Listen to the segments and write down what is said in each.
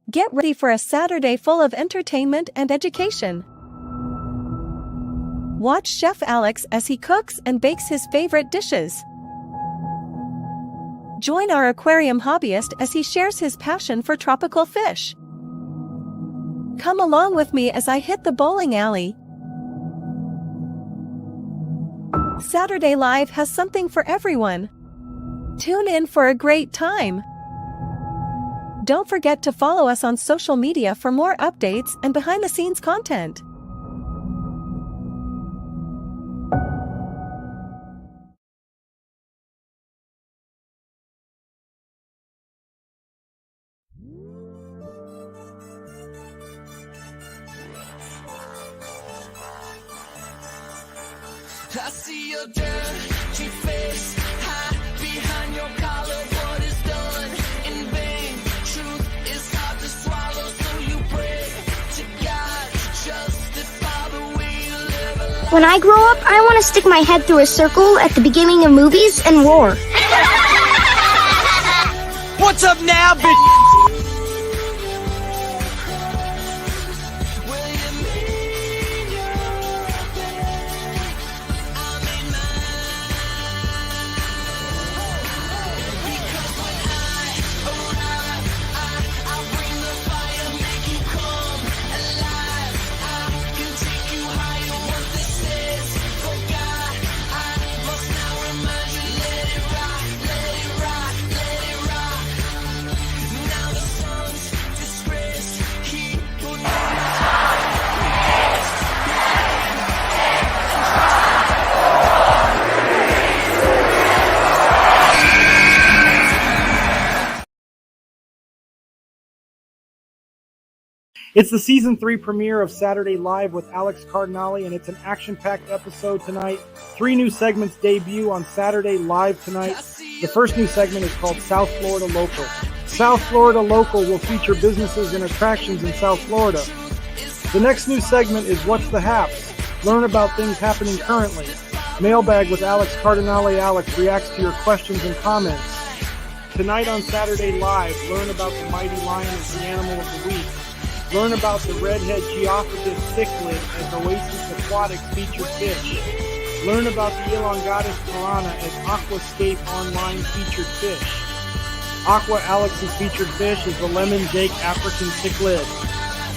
Get ready for a Saturday full of entertainment and education. Watch Chef Alex as he cooks and bakes his favorite dishes. Join our aquarium hobbyist as he shares his passion for tropical fish. Come along with me as I hit the bowling alley. Saturday Live has something for everyone. Tune in for a great time. Don't forget to follow us on social media for more updates and behind-the-scenes content. I see your dirty face, hide behind your collar. What is done in vain? Truth is hard to swallow, so you pray to God to justify the way you live. When I grow up, I want to stick my head through a circle at the beginning of movies and roar. What's up now, bitch? It's the Season 3 premiere of Saturday Live with Alex Cardinale, and it's an action-packed episode tonight. 3 new segments debut on Saturday Live tonight. The first new segment is called South Florida Local. South Florida Local will feature businesses and attractions in South Florida. The next new segment is What's the Haps? Learn about things happening currently. Mailbag with Alex Cardinale. Alex reacts to your questions and comments. Tonight on Saturday Live, learn about the mighty lion as the animal of the week. Learn about the redhead geophagus cichlid as Oasis Aquatics featured fish. Learn about the elongatus piranha as Aquascape Online featured fish. Aqua Alex's featured fish is the lemon jake African cichlid.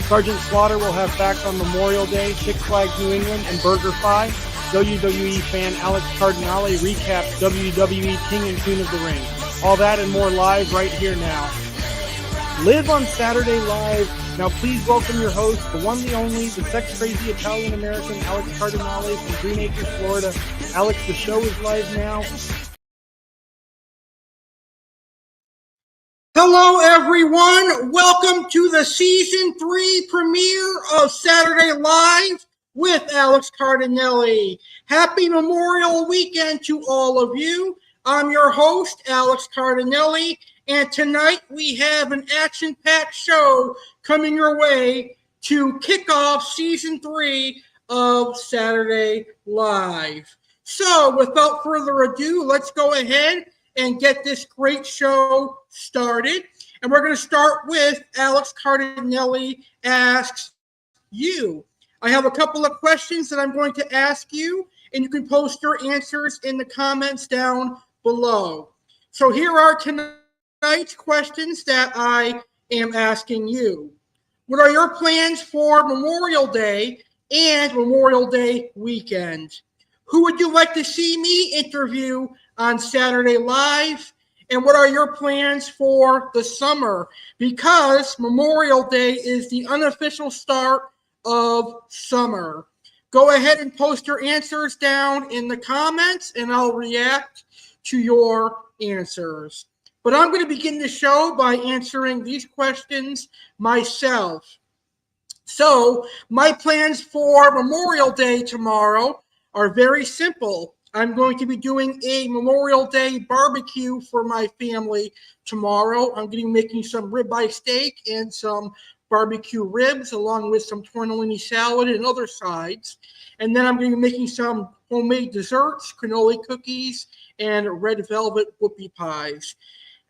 Sergeant Slaughter will have facts on Memorial Day, Six Flags New England, and BurgerFi. WWE Fan Alex Cardinale recaps WWE King and Queen of the Ring. All that and more live right here now. Live on Saturday Live. Now please welcome your host, the one, the only, the sex-crazy Italian-American Alex Cardinale from Green Acres, Florida. Alex, the show is live now. Hello, everyone. Welcome to the Season 3 premiere of Saturday Live with Alex Cardinale. Happy Memorial Weekend to all of you. I'm your host, Alex Cardinale, and tonight we have an action-packed show coming your way to kick off Season 3 of Saturday Live. So, without further ado, let's go ahead and get this great show started. And we're going to start with Alex Cardinale Asks You. I have a couple of questions that I'm going to ask you, and you can post your answers in the comments down below. So here are tonight's questions that I am asking you. What are your plans for Memorial Day and Memorial Day weekend? Who would you like to see me interview on Saturday Live? And what are your plans for the summer? Because Memorial Day is the unofficial start of summer. Go ahead and post your answers down in the comments, and I'll react to your answers. But I'm going to begin the show by answering these questions myself. So, my plans for Memorial Day tomorrow are very simple. I'm going to be doing a Memorial Day barbecue for my family tomorrow. I'm going to be making some ribeye steak and some barbecue ribs along with some tortellini salad and other sides. And then I'm going to be making some homemade desserts, cannoli cookies, and red velvet whoopie pies.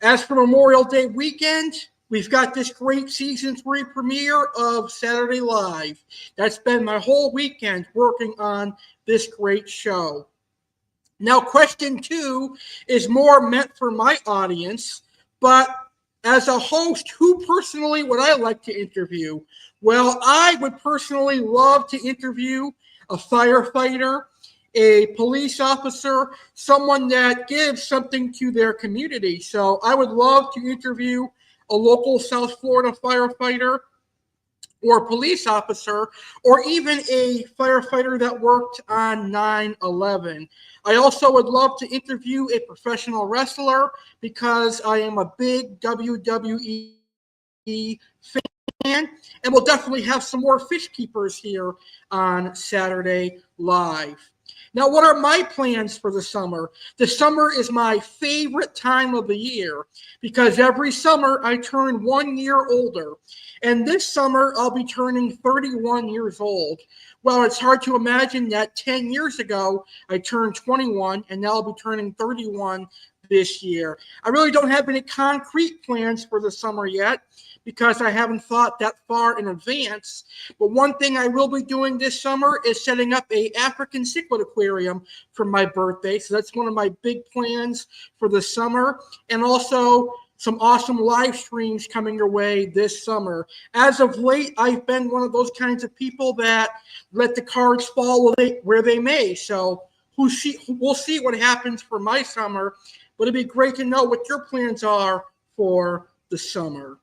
As for Memorial Day weekend, we've got this great season 3 premiere of Saturday Live. That's been my whole weekend working on this great show. Now, question 2 is more meant for my audience, but as a host, who personally would I like to interview? Well, I would personally love to interview a firefighter, a police officer, someone that gives something to their community. So I would love to interview a local South Florida firefighter or police officer, or even a firefighter that worked on 9/11. I also would love to interview a professional wrestler because I am a big WWE fan, and we'll definitely have some more fish keepers here on Saturday Live. Now, what are my plans for the summer? The summer is my favorite time of the year because every summer I turn 1 year older. And this summer I'll be turning 31 years old. Well, it's hard to imagine that 10 years ago I turned 21 and now I'll be turning 31 this year. I really don't have any concrete plans for the summer yet because I haven't thought that far in advance. But one thing I will be doing this summer is setting up a African cichlid aquarium for my birthday. So that's one of my big plans for the summer. And also some awesome live streams coming your way this summer. As of late, I've been one of those kinds of people that let the cards fall where they may. So we'll see what happens for my summer. But it'd be great to know what your plans are for the summer.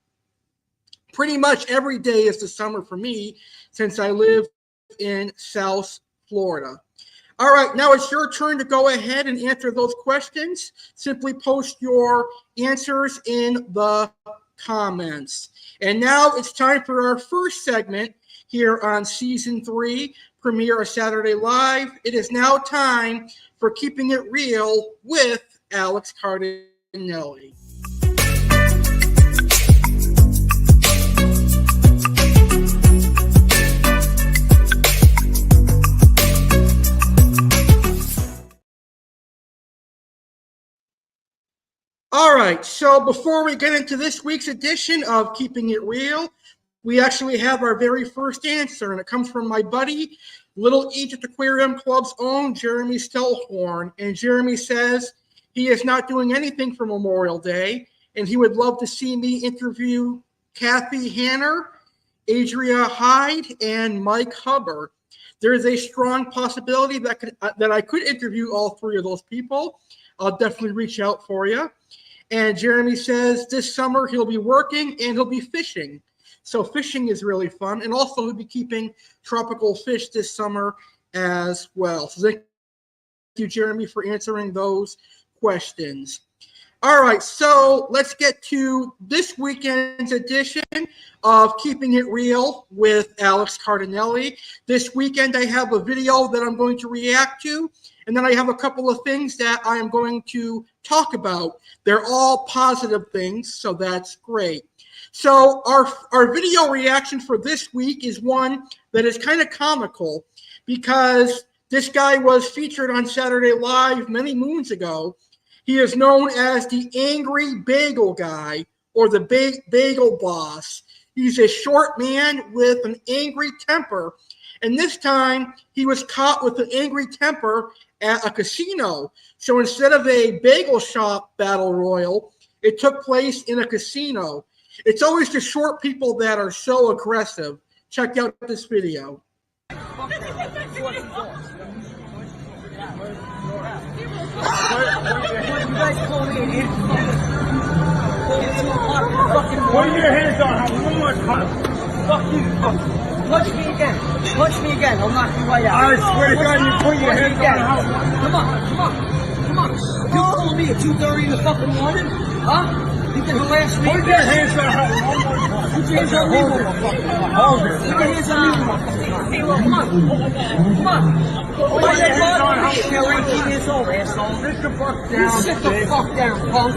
Pretty much every day is the summer for me since I live in South Florida. All right, now it's your turn to go ahead and answer those questions. Simply post your answers in the comments. And now it's time for our first segment here on Season 3, premiere of Saturday Live. It is now time for Keeping It Real with Alex Cardinale. All right, so before we get into this week's edition of Keeping It Real, we actually have our very first answer, and it comes from my buddy, Little Egypt Aquarium Club's own Jeremy Stellhorn. And Jeremy says he is not doing anything for Memorial Day, and he would love to see me interview Kathy Hanner, Adria Hyde, and Mike Hubbard. There is a strong possibility that I could interview all three of those people. I'll definitely reach out for you. And Jeremy says this summer he'll be working and he'll be fishing. So fishing is really fun. And also he'll be keeping tropical fish this summer as well. So thank you, Jeremy, for answering those questions. All right, so let's get to this weekend's edition of Keeping It Real with Alex Cardinale. This weekend I have a video that I'm going to react to, and then I have a couple of things that I am going to talk about. They're all positive things, so that's great. So our video reaction for this week is one that is kind of comical because this guy was featured on Saturday Live many moons ago. He is known as the Angry Bagel Guy or the Bagel Boss. He's a short man with an angry temper. And this time he was caught with an angry temper at a casino. So instead of a bagel shop battle royal, it took place in a casino. It's always the short people that are so aggressive. Check out this video. Put your hands on. One more time. Fuck you. Punch me again. Punch me again. I'll knock you right out. I swear to God, you put your hands on. Come on. You calling me at 2:30 in the fucking morning? Huh? You can harass me. Put your hands on her one more time. Put your hands on me, motherfucker. Hold it. Put your hands on me, motherfucker. Come on. Put your hands on her. You're 18 years old, asshole. Sit the fuck down. You sit the fuck down, punk.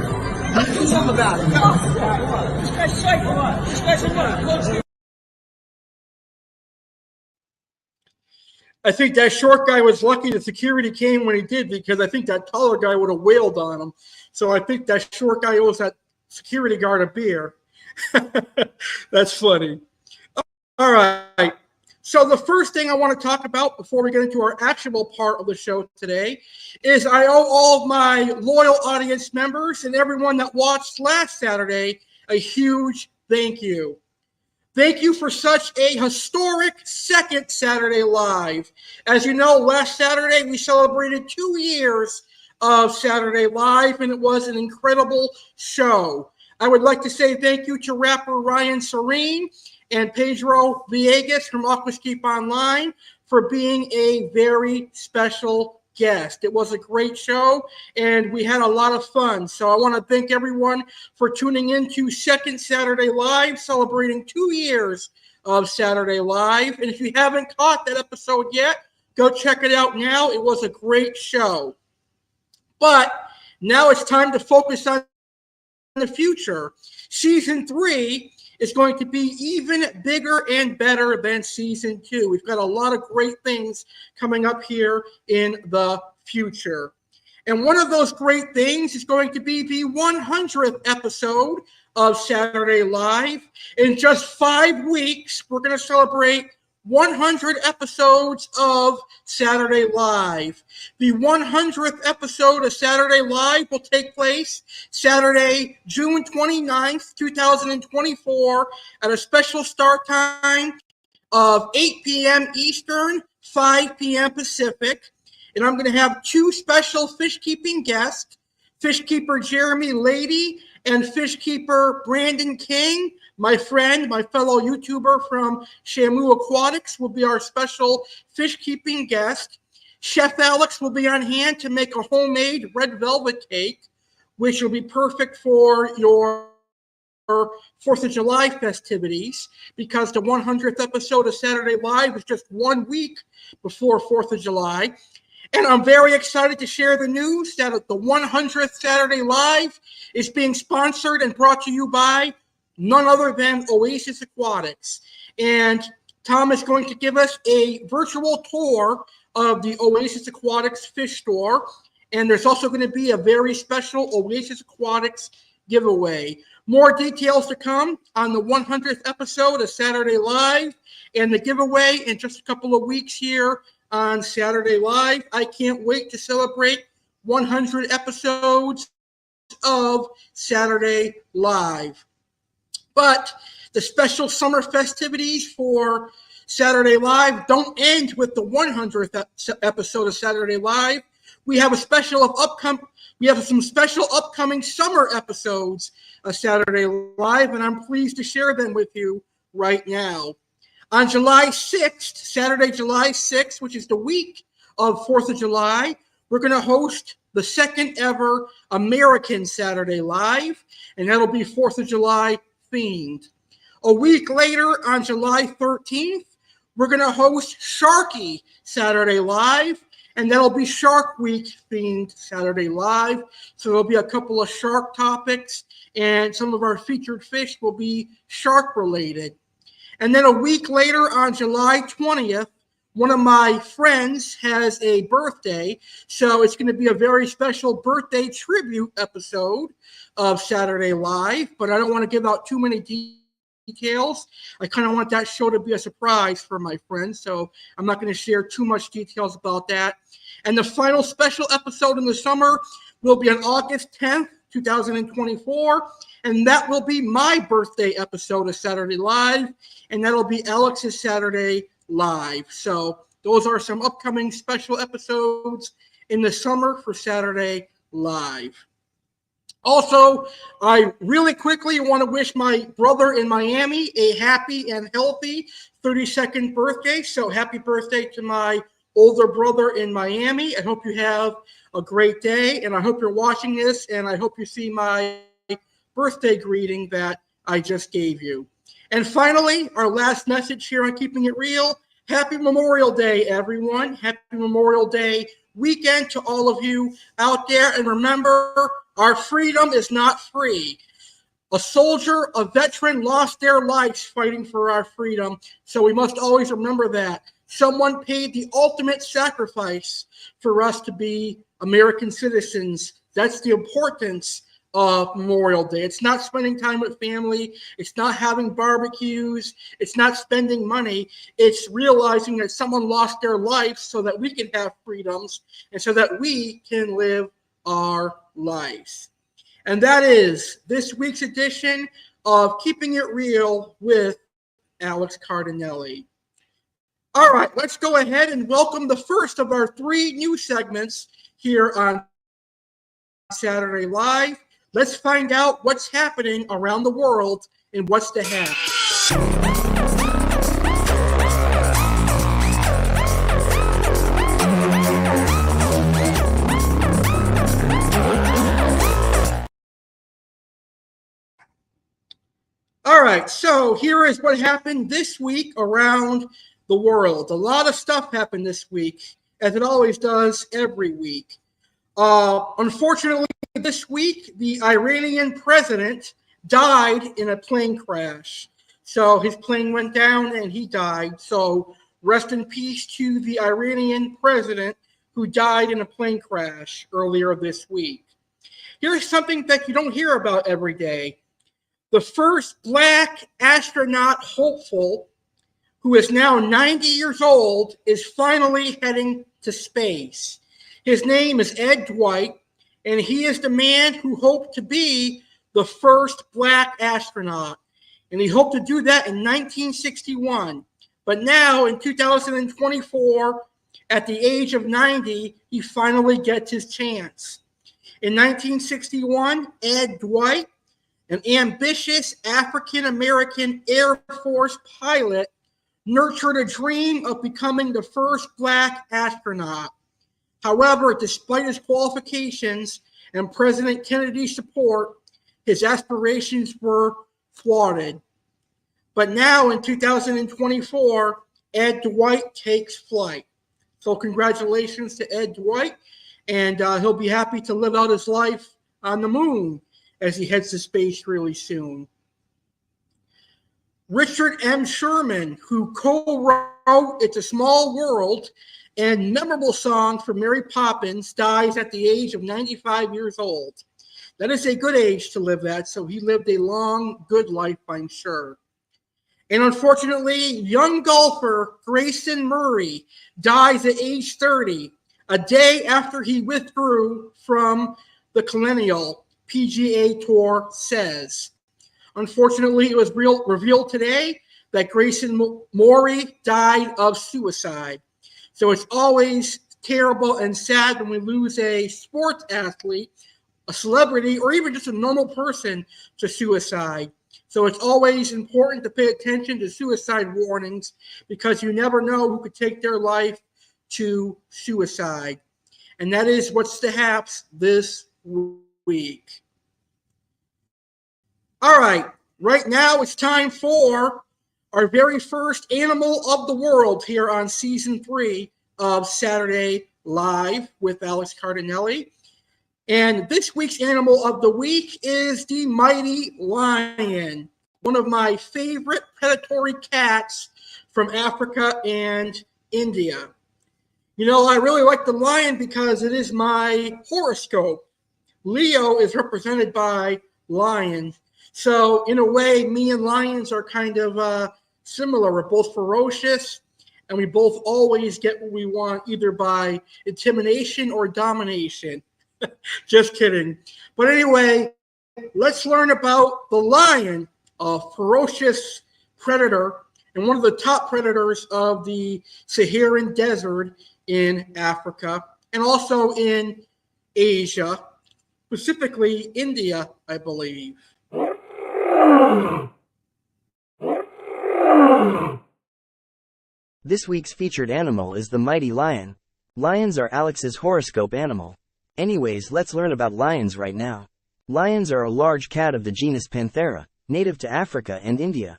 Do something about it. This guy's psycho. This guy's a nut. I think that short guy was lucky that security came when he did, because I think that taller guy would have wailed on him. So I think that short guy owes that security guard a beer. That's funny. All right. So the first thing I want to talk about before we get into our actual part of the show today is I owe all of my loyal audience members and everyone that watched last Saturday a huge thank you. Thank you for such a historic second Saturday Live. As you know, last Saturday we celebrated 2 years of Saturday Live, and it was an incredible show. I would like to say thank you to rapper Ryan Serene and Pedro Villegas from Aquascape Online for being a very special guest. It was a great show, and we had a lot of fun. So I want to thank everyone for tuning in to Second Saturday Live, celebrating 2 years of Saturday Live. And if you haven't caught that episode yet, go check it out now. It was a great show. But now it's time to focus on the future. Season 3 is going to be even bigger and better than Season 2. We've got a lot of great things coming up here in the future. And one of those great things is going to be the 100th episode of Saturday Live. In just 5 weeks, we're going to celebrate 100 episodes of Saturday Live. The 100th episode of Saturday Live will take place Saturday, June 29th, 2024 at a special start time of 8 p.m. Eastern, 5 p.m. Pacific. And I'm going to have 2 special fish keeping guests, fish keeper Jeremy Lady and fish keeper Brandon King. My friend, my fellow YouTuber from Shamu Aquatics will be our special fish keeping guest. Chef Alex will be on hand to make a homemade red velvet cake, which will be perfect for your 4th of July festivities, because the 100th episode of Saturday Live is just 1 week before 4th of July. And I'm very excited to share the news that the 100th Saturday Live is being sponsored and brought to you by none other than Oasis Aquatics. And Tom is going to give us a virtual tour of the Oasis Aquatics fish store. And there's also going to be a very special Oasis Aquatics giveaway. More details to come on the 100th episode of Saturday Live and the giveaway in just a couple of weeks here on Saturday Live. I can't wait to celebrate 100 episodes of Saturday Live. But the special summer festivities for Saturday Live don't end with the 100th episode of Saturday Live. We have some special upcoming summer episodes of Saturday Live, and I'm pleased to share them with you right now. On July 6th, Saturday, July 6th, which is the week of 4th of July, we're going to host the second ever American Saturday Live, and that'll be 4th of July themed. A week later, on July 13th, we're going to host Sharky Saturday Live, and that'll be Shark Week themed Saturday Live. So there'll be a couple of shark topics, and some of our featured fish will be shark related. And then a week later, on July 20th, one of my friends has a birthday, so it's going to be a very special birthday tribute episode of Saturday Live, but I don't want to give out too many details. I kind of want that show to be a surprise for my friends, so I'm not going to share too much details about that. And the final special episode in the summer will be on August 10th, 2024, and that will be my birthday episode of Saturday Live, and that'll be Alex's Saturday Live. So those are some upcoming special episodes in the summer for Saturday Live. Also, I really quickly want to wish my brother in Miami a happy and healthy 32nd birthday. So happy birthday to my older brother in Miami. I hope you have a great day, and I hope you're watching this, and I hope you see my birthday greeting that I just gave you. And finally, our last message here on Keeping It Real. Happy Memorial Day, everyone. Happy Memorial Day weekend to all of you out there. And remember, our freedom is not free. A soldier, a veteran lost their lives fighting for our freedom. So we must always remember that. Someone paid the ultimate sacrifice for us to be American citizens. That's the importance of Memorial Day. It's not spending time with family. It's not having barbecues. It's not spending money. It's realizing that someone lost their life so that we can have freedoms and so that we can live our lives. And that is this week's edition of Keeping It Real with Alex Cardinale. All right, let's go ahead and welcome the first of our 3 new segments here on Saturday Live. Let's find out what's happening around the world and what's to happen. All right, so here is what happened this week around the world. A lot of stuff happened this week, as it always does every week. Unfortunately, this week, the Iranian president died in a plane crash. So his plane went down and he died. So rest in peace to the Iranian president who died in a plane crash earlier this week. Here's something that you don't hear about every day. The first black astronaut hopeful, who is now 90 years old, is finally heading to space. His name is Ed Dwight, and he is the man who hoped to be the first black astronaut. And he hoped to do that in 1961. But now, in 2024, at the age of 90, he finally gets his chance. In 1961, Ed Dwight, an ambitious African-American Air Force pilot, nurtured a dream of becoming the first black astronaut. However, despite his qualifications and President Kennedy's support, his aspirations were thwarted. But now in 2024, Ed Dwight takes flight. So congratulations to Ed Dwight, and he'll be happy to live out his life on the moon as he heads to space really soon. Richard M. Sherman, who co-wrote It's a Small World and memorable songs for Mary Poppins, dies at the age of 95 years old. That is a good age to live at, so he lived a long, good life, I'm sure. And unfortunately, young golfer Grayson Murray dies at age 30, a day after he withdrew from the Colonial PGA Tour says. Unfortunately, it was revealed today that Grayson Murray died of suicide. So it's always terrible and sad when we lose a sports athlete, a celebrity, or even just a normal person to suicide. So it's always important to pay attention to suicide warnings because you never know who could take their life to suicide. And that is what's to Haps this week. All right now it's time for our very first Animal of the World here on Season 3 of Saturday Live with Alex Cardinale. And this week's Animal of the Week is the mighty lion, one of my favorite predatory cats from Africa and India. You know, I really like the lion because it is my horoscope. Leo is represented by lions. So in a way, me and lions are kind of similar. We're both ferocious, and we both always get what we want, either by intimidation or domination. Just kidding. But anyway, let's learn about the lion, a ferocious predator and one of the top predators of the Saharan desert in Africa and also in Asia, specifically India, I believe. This week's featured animal is the mighty lion. Lions are Alex's horoscope animal. Anyways, let's learn about lions right now. Lions are a large cat of the genus Panthera, native to Africa and India.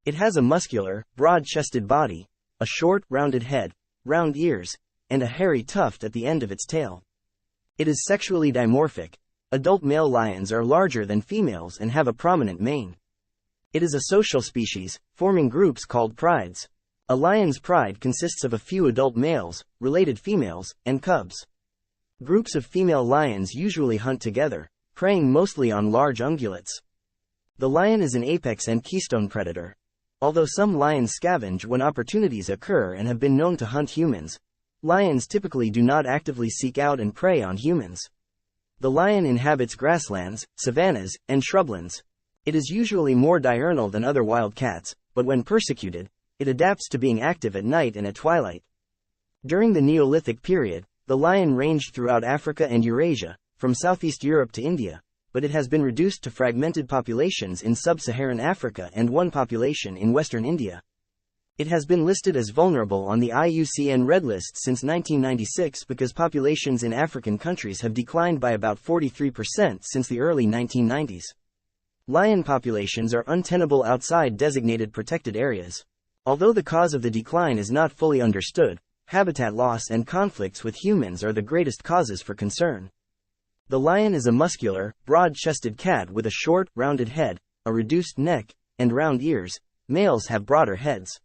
It has a muscular, broad-chested body, a short, rounded head, round ears, and a hairy tuft at the end of its tail. It is sexually dimorphic. Adult male lions are larger than females and have a prominent mane. It is a social species, forming groups called prides. A lion's pride consists of a few adult males, related females, and cubs. Groups of female lions usually hunt together, preying mostly on large ungulates. The lion is an apex and keystone predator. Although some lions scavenge when opportunities occur and have been known to hunt humans, lions typically do not actively seek out and prey on humans. The lion inhabits grasslands, savannas, and shrublands. It is usually more diurnal than other wild cats, but when persecuted, it adapts to being active at night and at twilight. During the Neolithic period, the lion ranged throughout Africa and Eurasia, from Southeast Europe to India, but it has been reduced to fragmented populations in sub-Saharan Africa and one population in western India. It has been listed as vulnerable on the IUCN Red List since 1996 because populations in African countries have declined by about 43% since the early 1990s. Lion populations are untenable outside designated protected areas. Although the cause of the decline is not fully understood, habitat loss and conflicts with humans are the greatest causes for concern. The lion is a muscular, broad-chested cat with a short, rounded head, a reduced neck, and round ears. Males have broader heads.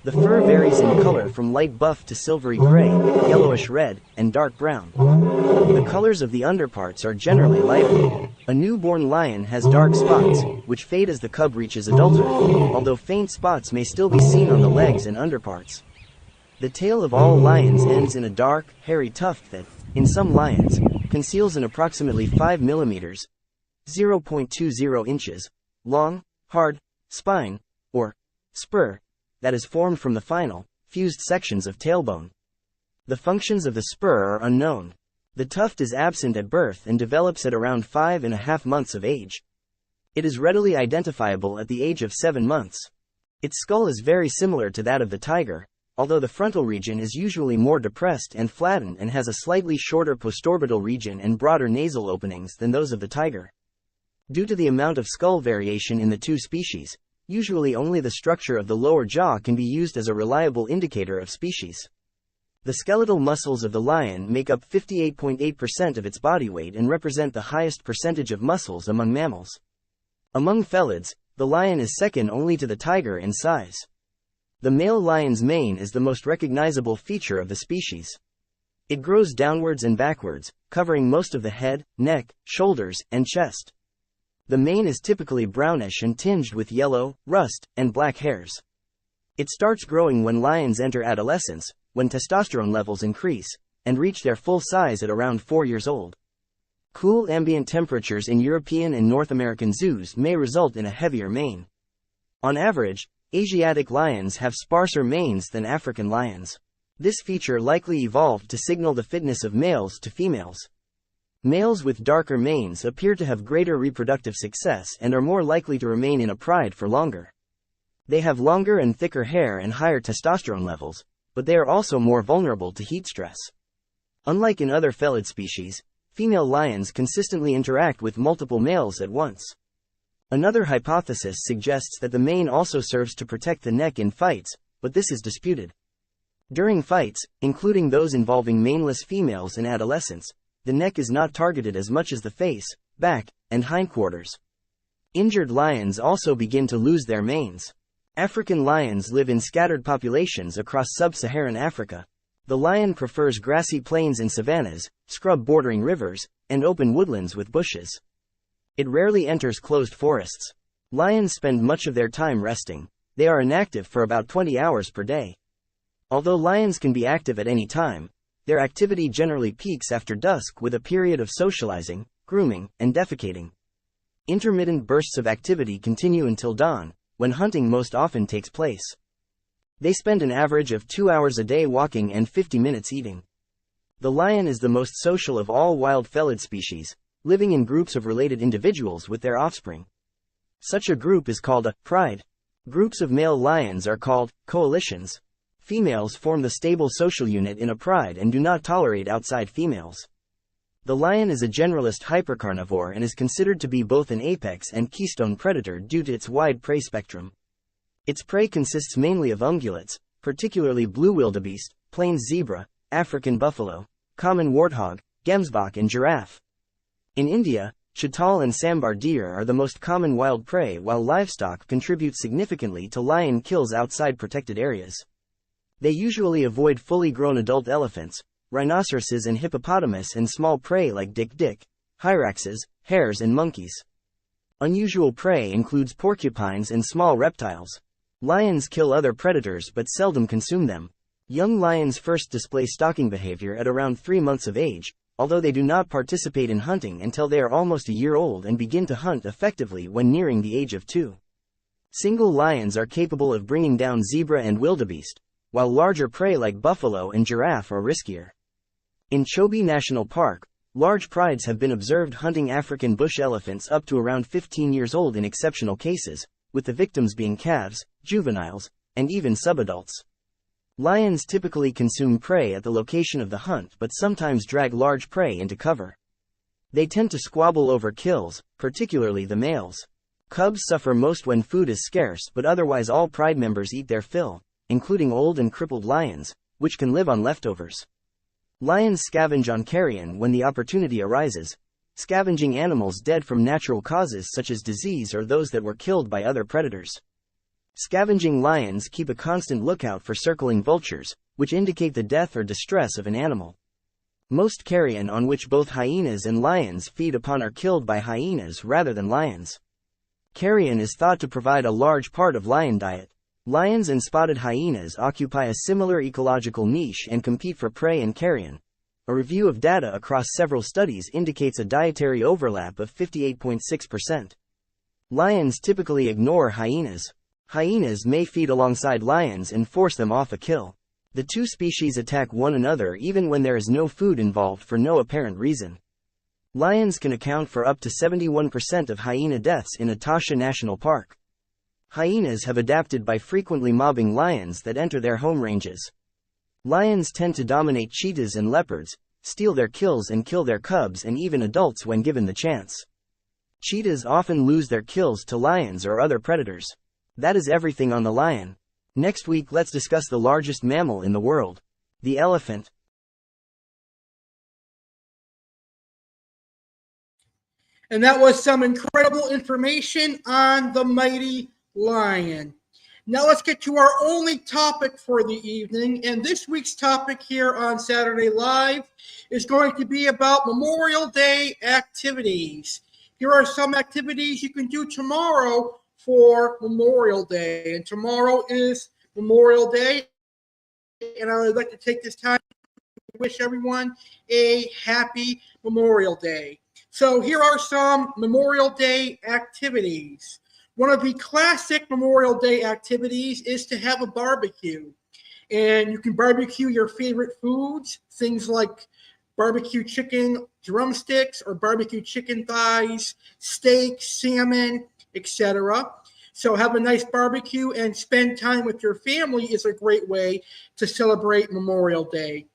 The fur varies in color from light buff to silvery gray, yellowish red, and dark brown. The colors of the underparts are generally lighter. A newborn lion has dark spots, which fade as the cub reaches adulthood, although faint spots may still be seen on the legs and underparts. The tail of all lions ends in a dark, hairy tuft that, in some lions, conceals an approximately 5 mm (0.20 inches) long, hard spine, or spur, that is formed from the final, fused sections of tailbone. The functions of the spur are unknown. The tuft is absent at birth and develops at around 5.5 months of age. It is readily identifiable at the age of 7 months. Its skull is very similar to that of the tiger, although the frontal region is usually more depressed and flattened and has a slightly shorter postorbital region and broader nasal openings than those of the tiger. Due to the amount of skull variation in the two species, usually only the structure of the lower jaw can be used as a reliable indicator of species. The skeletal muscles of the lion make up 58.8% of its body weight and represent the highest percentage of muscles among mammals. Among felids, the lion is second only to the tiger in size. The male lion's mane is the most recognizable feature of the species. It grows downwards and backwards, covering most of the head, neck, shoulders, and chest. The mane is typically brownish and tinged with yellow, rust, and black hairs. It starts growing when lions enter adolescence, when testosterone levels increase, and reach their full size at around 4 years old. Cool ambient temperatures in European and North American zoos may result in a heavier mane. On average, Asiatic lions have sparser manes than African lions. This feature likely evolved to signal the fitness of males to females. Males with darker manes appear to have greater reproductive success and are more likely to remain in a pride for longer. They have longer and thicker hair and higher testosterone levels, but they are also more vulnerable to heat stress. Unlike in other felid species, female lions consistently interact with multiple males at once. Another hypothesis suggests that the mane also serves to protect the neck in fights, but this is disputed. During fights, including those involving maneless females in adolescence, the neck is not targeted as much as the face, back, and hindquarters. Injured lions also begin to lose their manes. African lions live in scattered populations across sub-Saharan Africa. The lion prefers grassy plains and savannas, scrub bordering rivers, and open woodlands with bushes. It rarely enters closed forests. Lions spend much of their time resting. They are inactive for about 20 hours per day. Although lions can be active at any time, their activity generally peaks after dusk with a period of socializing, grooming, and defecating. Intermittent bursts of activity continue until dawn, when hunting most often takes place. They spend an average of 2 hours a day walking and 50 minutes eating. The lion is the most social of all wild felid species, living in groups of related individuals with their offspring. Such a group is called a pride. Groups of male lions are called coalitions. Females form the stable social unit in a pride and do not tolerate outside females. The lion is a generalist hypercarnivore and is considered to be both an apex and keystone predator due to its wide prey spectrum. Its prey consists mainly of ungulates, particularly blue wildebeest, plains zebra, African buffalo, common warthog, gemsbok and giraffe. In India, chital and sambar deer are the most common wild prey, while livestock contributes significantly to lion kills outside protected areas. They usually avoid fully grown adult elephants, rhinoceroses and hippopotamus and small prey like dik-dik, hyraxes, hares and monkeys. Unusual prey includes porcupines and small reptiles. Lions kill other predators but seldom consume them. Young lions first display stalking behavior at around 3 months of age, although they do not participate in hunting until they are almost a year old and begin to hunt effectively when nearing the age of 2. Single lions are capable of bringing down zebra and wildebeest, while larger prey like buffalo and giraffe are riskier. In Chobe National Park, large prides have been observed hunting African bush elephants up to around 15 years old in exceptional cases, with the victims being calves, juveniles, and even subadults. Lions typically consume prey at the location of the hunt but sometimes drag large prey into cover. They tend to squabble over kills, particularly the males. Cubs suffer most when food is scarce, but otherwise all pride members eat their fill, including old and crippled lions, which can live on leftovers. Lions scavenge on carrion when the opportunity arises, scavenging animals dead from natural causes such as disease or those that were killed by other predators. Scavenging lions keep a constant lookout for circling vultures, which indicate the death or distress of an animal. Most carrion on which both hyenas and lions feed upon are killed by hyenas rather than lions. Carrion is thought to provide a large part of lion diet. Lions and spotted hyenas occupy a similar ecological niche and compete for prey and carrion. A review of data across several studies indicates a dietary overlap of 58.6%. Lions typically ignore hyenas. Hyenas may feed alongside lions and force them off a kill. The two species attack one another even when there is no food involved for no apparent reason. Lions can account for up to 71% of hyena deaths in Etosha National Park. Hyenas have adapted by frequently mobbing lions that enter their home ranges. Lions tend to dominate cheetahs and leopards, steal their kills and kill their cubs and even adults when given the chance. Cheetahs often lose their kills to lions or other predators. That is everything on the lion. Next week let's discuss the largest mammal in the world, the elephant. And that was some incredible information on the mighty lion. Now let's get to our only topic for the evening. And this week's topic here on Saturday Live is going to be about Memorial Day activities. Here are some activities you can do tomorrow for Memorial Day. And tomorrow is Memorial Day. And I would like to take this time to wish everyone a happy Memorial Day. So here are some Memorial Day activities. One of the classic Memorial Day activities is to have a barbecue. And you can barbecue your favorite foods, things like barbecue chicken drumsticks or barbecue chicken thighs, steak, salmon, etc. So have a nice barbecue and spend time with your family is a great way to celebrate Memorial Day.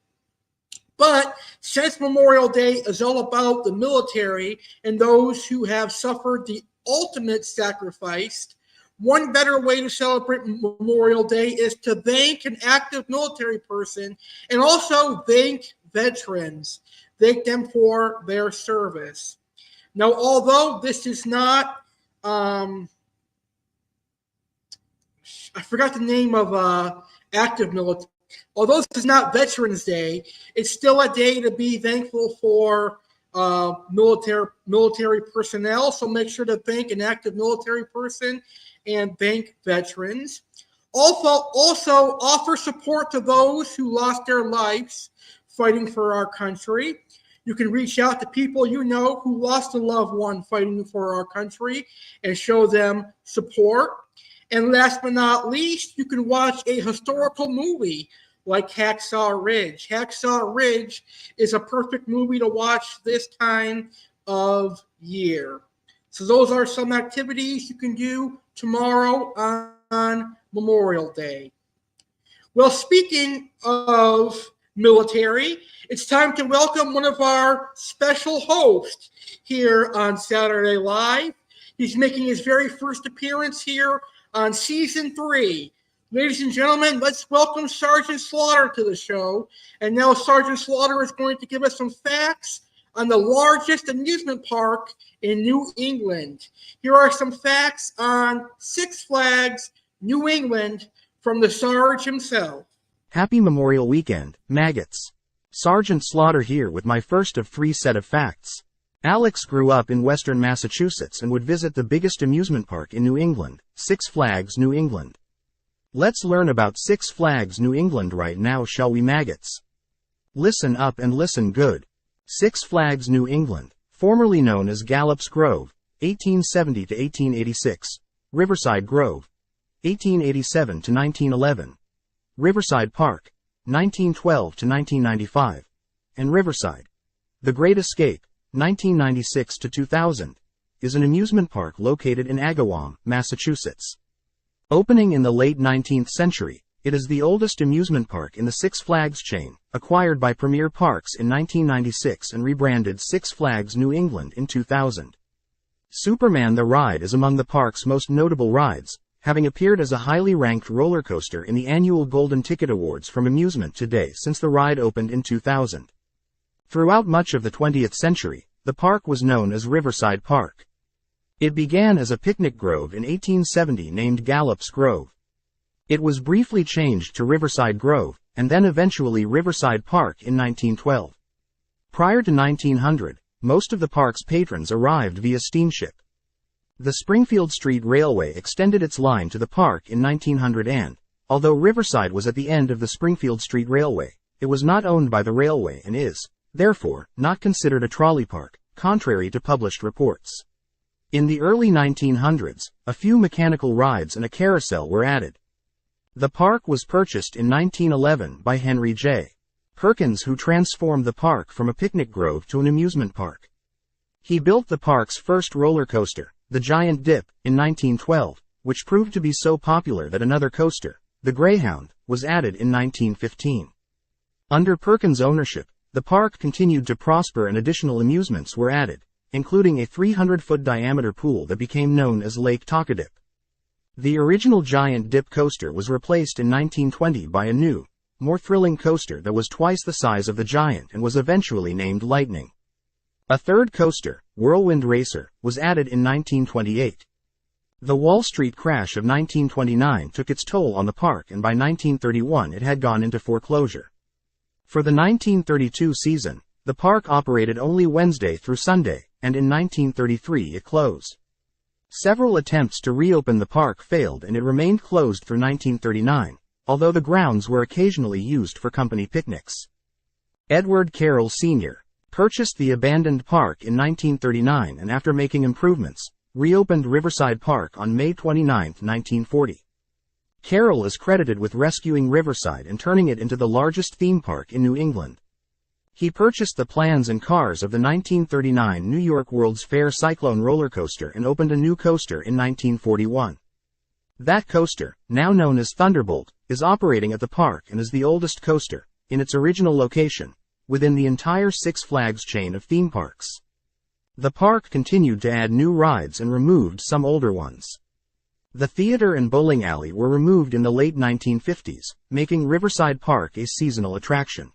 But since Memorial Day is all about the military and those who have suffered the ultimate sacrifice, one better way to celebrate Memorial Day is to thank an active military person and also thank veterans. Thank them for their service. Now, although this is not, I forgot the name of active military. Although this is not Veterans Day, it's still a day to be thankful for military personnel. So make sure to thank an active military person and thank veterans. Also offer support to those who lost their lives fighting for our country. You can reach out to people you know who lost a loved one fighting for our country and show them support. And last but not least, you can watch a historical movie like Hacksaw Ridge. Hacksaw Ridge is a perfect movie to watch this time of year. So those are some activities you can do tomorrow on Memorial Day. Well, speaking of military, it's time to welcome one of our special hosts here on Saturday Live. He's making his very first appearance here on Season 3. Ladies and gentlemen, let's welcome Sergeant Slaughter to the show. And now Sergeant Slaughter is going to give us some facts on the largest amusement park in New England. Here are some facts on Six Flags New England from the Sarge himself. Happy Memorial Weekend, maggots. Sergeant Slaughter here with my first of 3 set of facts. Alex grew up in western Massachusetts and would visit the biggest amusement park in New England, Six Flags New England. Let's learn about Six Flags New England right now, shall we, maggots? Listen up and listen good. Six Flags New England, formerly known as Gallop's Grove, 1870 to 1886, Riverside Grove, 1887 to 1911, Riverside Park, 1912 to 1995, and Riverside, The Great Escape, 1996 to 2000, is an amusement park located in Agawam, Massachusetts. Opening in the late 19th century, it is the oldest amusement park in the Six Flags chain, acquired by Premier Parks in 1996 and rebranded Six Flags New England in 2000. Superman the ride is among the park's most notable rides, having appeared as a highly ranked roller coaster in the annual Golden Ticket Awards from Amusement Today since the ride opened in 2000. Throughout much of the 20th century, the park was known as Riverside Park. It began as a picnic grove in 1870 named Gallop's Grove. It was briefly changed to Riverside Grove, and then eventually Riverside Park in 1912. Prior to 1900, most of the park's patrons arrived via steamship. The Springfield Street Railway extended its line to the park in 1900 and, although Riverside was at the end of the Springfield Street Railway, it was not owned by the railway and is, therefore, not considered a trolley park, contrary to published reports. In the early 1900s, a few mechanical rides and a carousel were added. The park was purchased in 1911 by Henry J. Perkins, who transformed the park from a picnic grove to an amusement park. He built the park's first roller coaster, the Giant Dip, in 1912, which proved to be so popular that another coaster, the Greyhound, was added in 1915. Under Perkins' ownership, the park continued to prosper and additional amusements were added, including a 300-foot diameter pool that became known as Lake Tokadip. The original Giant Dip coaster was replaced in 1920 by a new, more thrilling coaster that was twice the size of the Giant and was eventually named Lightning. A third coaster, Whirlwind Racer, was added in 1928. The Wall Street crash of 1929 took its toll on the park, and by 1931 it had gone into foreclosure. For the 1932 season, the park operated only Wednesday through Sunday, and in 1933 it closed. Several attempts to reopen the park failed and it remained closed through 1939, although the grounds were occasionally used for company picnics. Edward Carroll Sr. purchased the abandoned park in 1939 and after making improvements, reopened Riverside Park on May 29, 1940. Carroll is credited with rescuing Riverside and turning it into the largest theme park in New England. He purchased the plans and cars of the 1939 New York World's Fair Cyclone roller coaster and opened a new coaster in 1941. That coaster, now known as Thunderbolt, is operating at the park and is the oldest coaster, in its original location, within the entire Six Flags chain of theme parks. The park continued to add new rides and removed some older ones. The theater and bowling alley were removed in the late 1950s, making Riverside Park a seasonal attraction.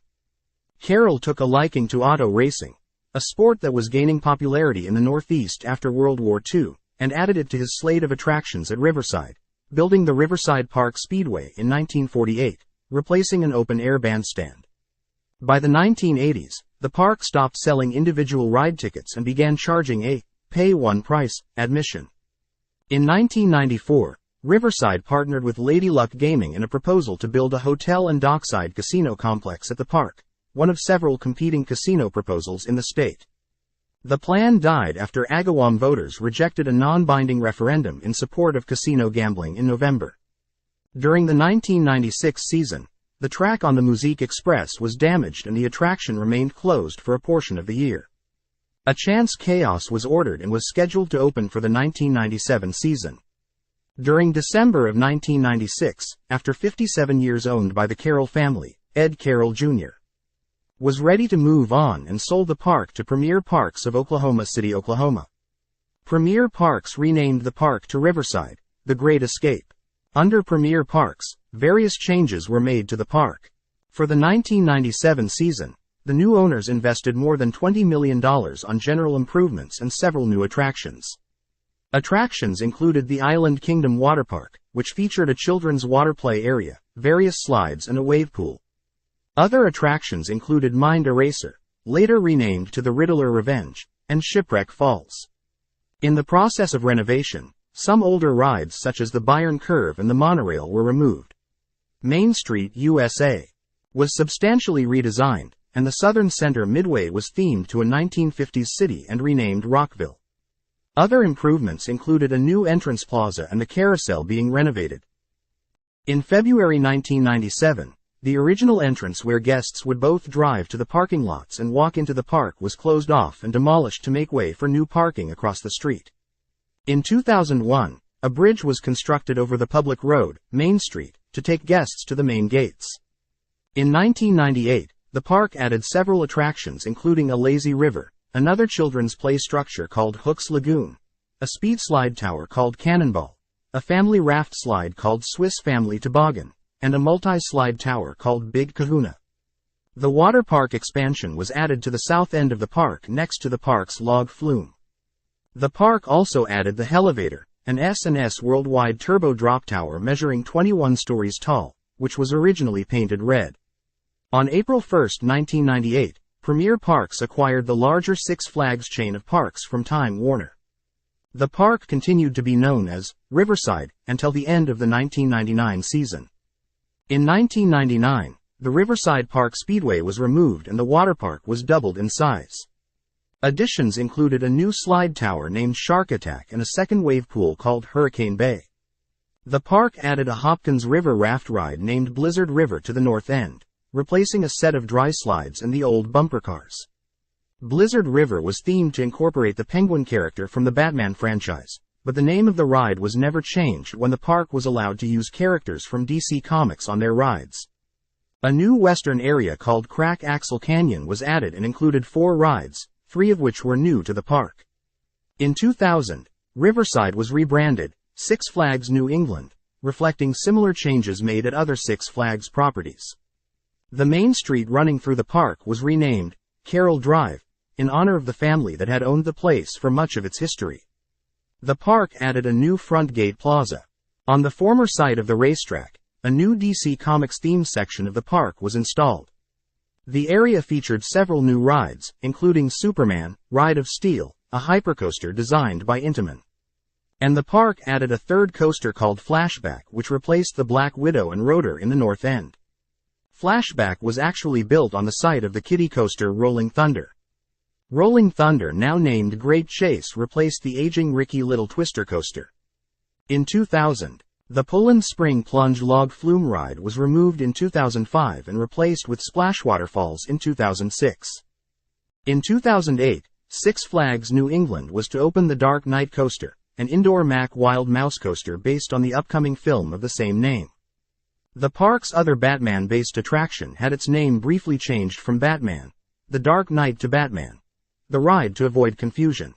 Carroll took a liking to auto racing, a sport that was gaining popularity in the Northeast after World War II, and added it to his slate of attractions at Riverside, building the Riverside Park Speedway in 1948, replacing an open-air bandstand. By the 1980s, the park stopped selling individual ride tickets and began charging a pay-one-price admission. In 1994, Riverside partnered with Lady Luck Gaming in a proposal to build a hotel and dockside casino complex at the park, one of several competing casino proposals in the state. The plan died after Agawam voters rejected a non-binding referendum in support of casino gambling in November. During the 1996 season, the track on the Musique Express was damaged and the attraction remained closed for a portion of the year. A chance chaos was ordered and was scheduled to open for the 1997 season. During December of 1996, after 57 years owned by the Carroll family, Ed Carroll Jr. was ready to move on and sold the park to Premier Parks of Oklahoma City, Oklahoma. Premier Parks renamed the park to Riverside, The Great Escape. Under Premier Parks, various changes were made to the park. For the 1997 season, the new owners invested more than $20 million on general improvements and several new attractions. Attractions included the Island Kingdom Water Park, which featured a children's water play area, various slides and a wave pool. Other attractions included Mind Eraser, later renamed to the Riddler Revenge, and Shipwreck Falls. In the process of renovation, some older rides such as the Bayern Curve and the monorail were removed. Main Street, USA, was substantially redesigned, and the Southern Center Midway was themed to a 1950s city and renamed Rockville. Other improvements included a new entrance plaza and the carousel being renovated. In February 1997, the original entrance where guests would both drive to the parking lots and walk into the park was closed off and demolished to make way for new parking across the street. In 2001, a bridge was constructed over the public road, Main Street, to take guests to the main gates. In 1998, the park added several attractions including a lazy river, another children's play structure called Hook's Lagoon, a speed slide tower called Cannonball, a family raft slide called Swiss Family Toboggan, and a multi-slide tower called Big Kahuna. The water park expansion was added to the south end of the park next to the park's log flume. The park also added the Hellevator, an S&S worldwide turbo drop tower measuring 21 stories tall, which was originally painted red. On April 1, 1998, Premier Parks acquired the larger Six Flags chain of parks from Time Warner. The park continued to be known as Riverside until the end of the 1999 season. In 1999, the Riverside Park Speedway was removed and the water park was doubled in size. Additions included a new slide tower named Shark Attack and a second wave pool called Hurricane Bay. The park added a Hopkins River raft ride named Blizzard River to the north end, replacing a set of dry slides and the old bumper cars. Blizzard River was themed to incorporate the Penguin character from the Batman franchise, but the name of the ride was never changed when the park was allowed to use characters from DC Comics on their rides. A new western area called Crack Axle Canyon was added and included 4 rides, 3 of which were new to the park. In 2000, Riverside was rebranded Six Flags New England, reflecting similar changes made at other Six Flags properties. The main street running through the park was renamed Carroll Drive, in honor of the family that had owned the place for much of its history. The park added a new front gate plaza. On the former site of the racetrack, a new DC Comics themed section of the park was installed. The area featured several new rides, including Superman, Ride of Steel, a hypercoaster designed by Intamin. And the park added a third coaster called Flashback, which replaced the Black Widow and Rotor in the north end. Flashback was actually built on the site of the kiddie coaster Rolling Thunder. Rolling Thunder, now named Great Chase, replaced the aging Ricky Little Twister coaster. In 2000, the Poland Spring Plunge Log Flume ride was removed in 2005 and replaced with Splash Waterfalls in 2006. In 2008, Six Flags New England was to open the Dark Knight coaster, an indoor Mack Wild Mouse coaster based on the upcoming film of the same name. The park's other Batman-based attraction had its name briefly changed from Batman, The Dark Knight, to Batman, the ride, to avoid confusion.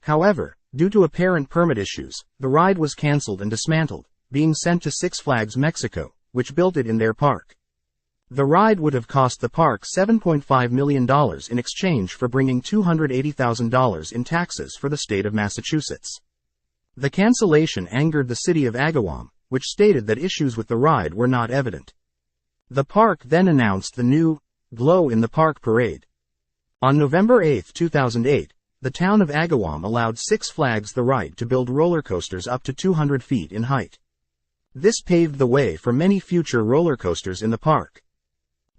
However, due to apparent permit issues, the ride was cancelled and dismantled, being sent to Six Flags Mexico, which built it in their park. The ride would have cost the park $7.5 million in exchange for bringing $280,000 in taxes for the state of Massachusetts. The cancellation angered the city of Agawam, which stated that issues with the ride were not evident. The park then announced the new Glow in the Park parade. On November 8, 2008, the town of Agawam allowed Six Flags the right to build roller coasters up to 200 feet in height. This paved the way for many future roller coasters in the park.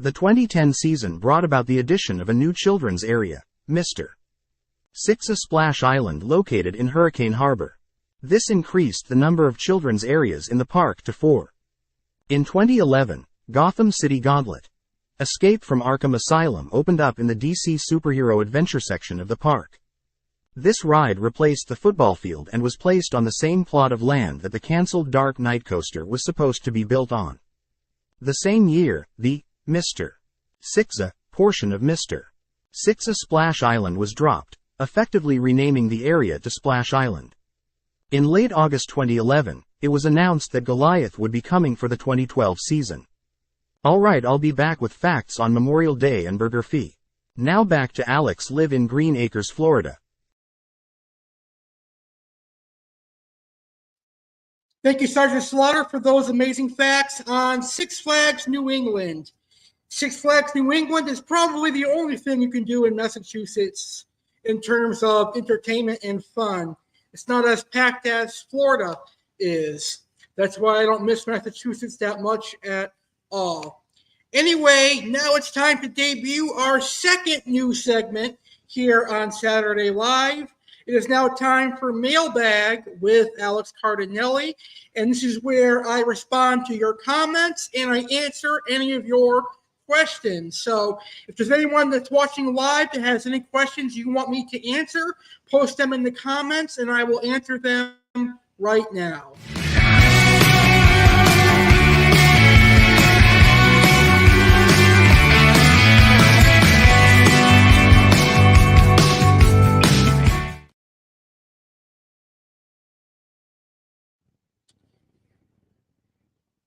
The 2010 season brought about the addition of a new children's area, Mr. Six's Splash Island, located in Hurricane Harbor. This increased the number of children's areas in the park to 4. In 2011, Gotham City Gauntlet, Escape from Arkham Asylum, opened up in the DC Superhero Adventure section of the park. This ride replaced the football field and was placed on the same plot of land that the cancelled Dark Knight coaster was supposed to be built on. The same year, the Mr. Six's portion of Mr. Six's Splash Island was dropped, effectively renaming the area to Splash Island. In late August 2011, it was announced that Goliath would be coming for the 2012 season. Alright, I'll be back with facts on Memorial Day and Burger Fee. Now back to Alex. Live in Green Acres, Florida. Thank you, Sergeant Slaughter, for those amazing facts on Six Flags New England. Six Flags New England is probably the only thing you can do in Massachusetts in terms of entertainment and fun. It's not as packed as Florida is. That's why I don't miss Massachusetts that much at all. Anyway, now it's time to debut our second new segment here on Saturday Live. It is now time for Mailbag with Alex Cardinale, and this is where I respond to your comments and I answer any of your questions. So if there's anyone that's watching live that has any questions you want me to answer, post them in the comments and I will answer them right now.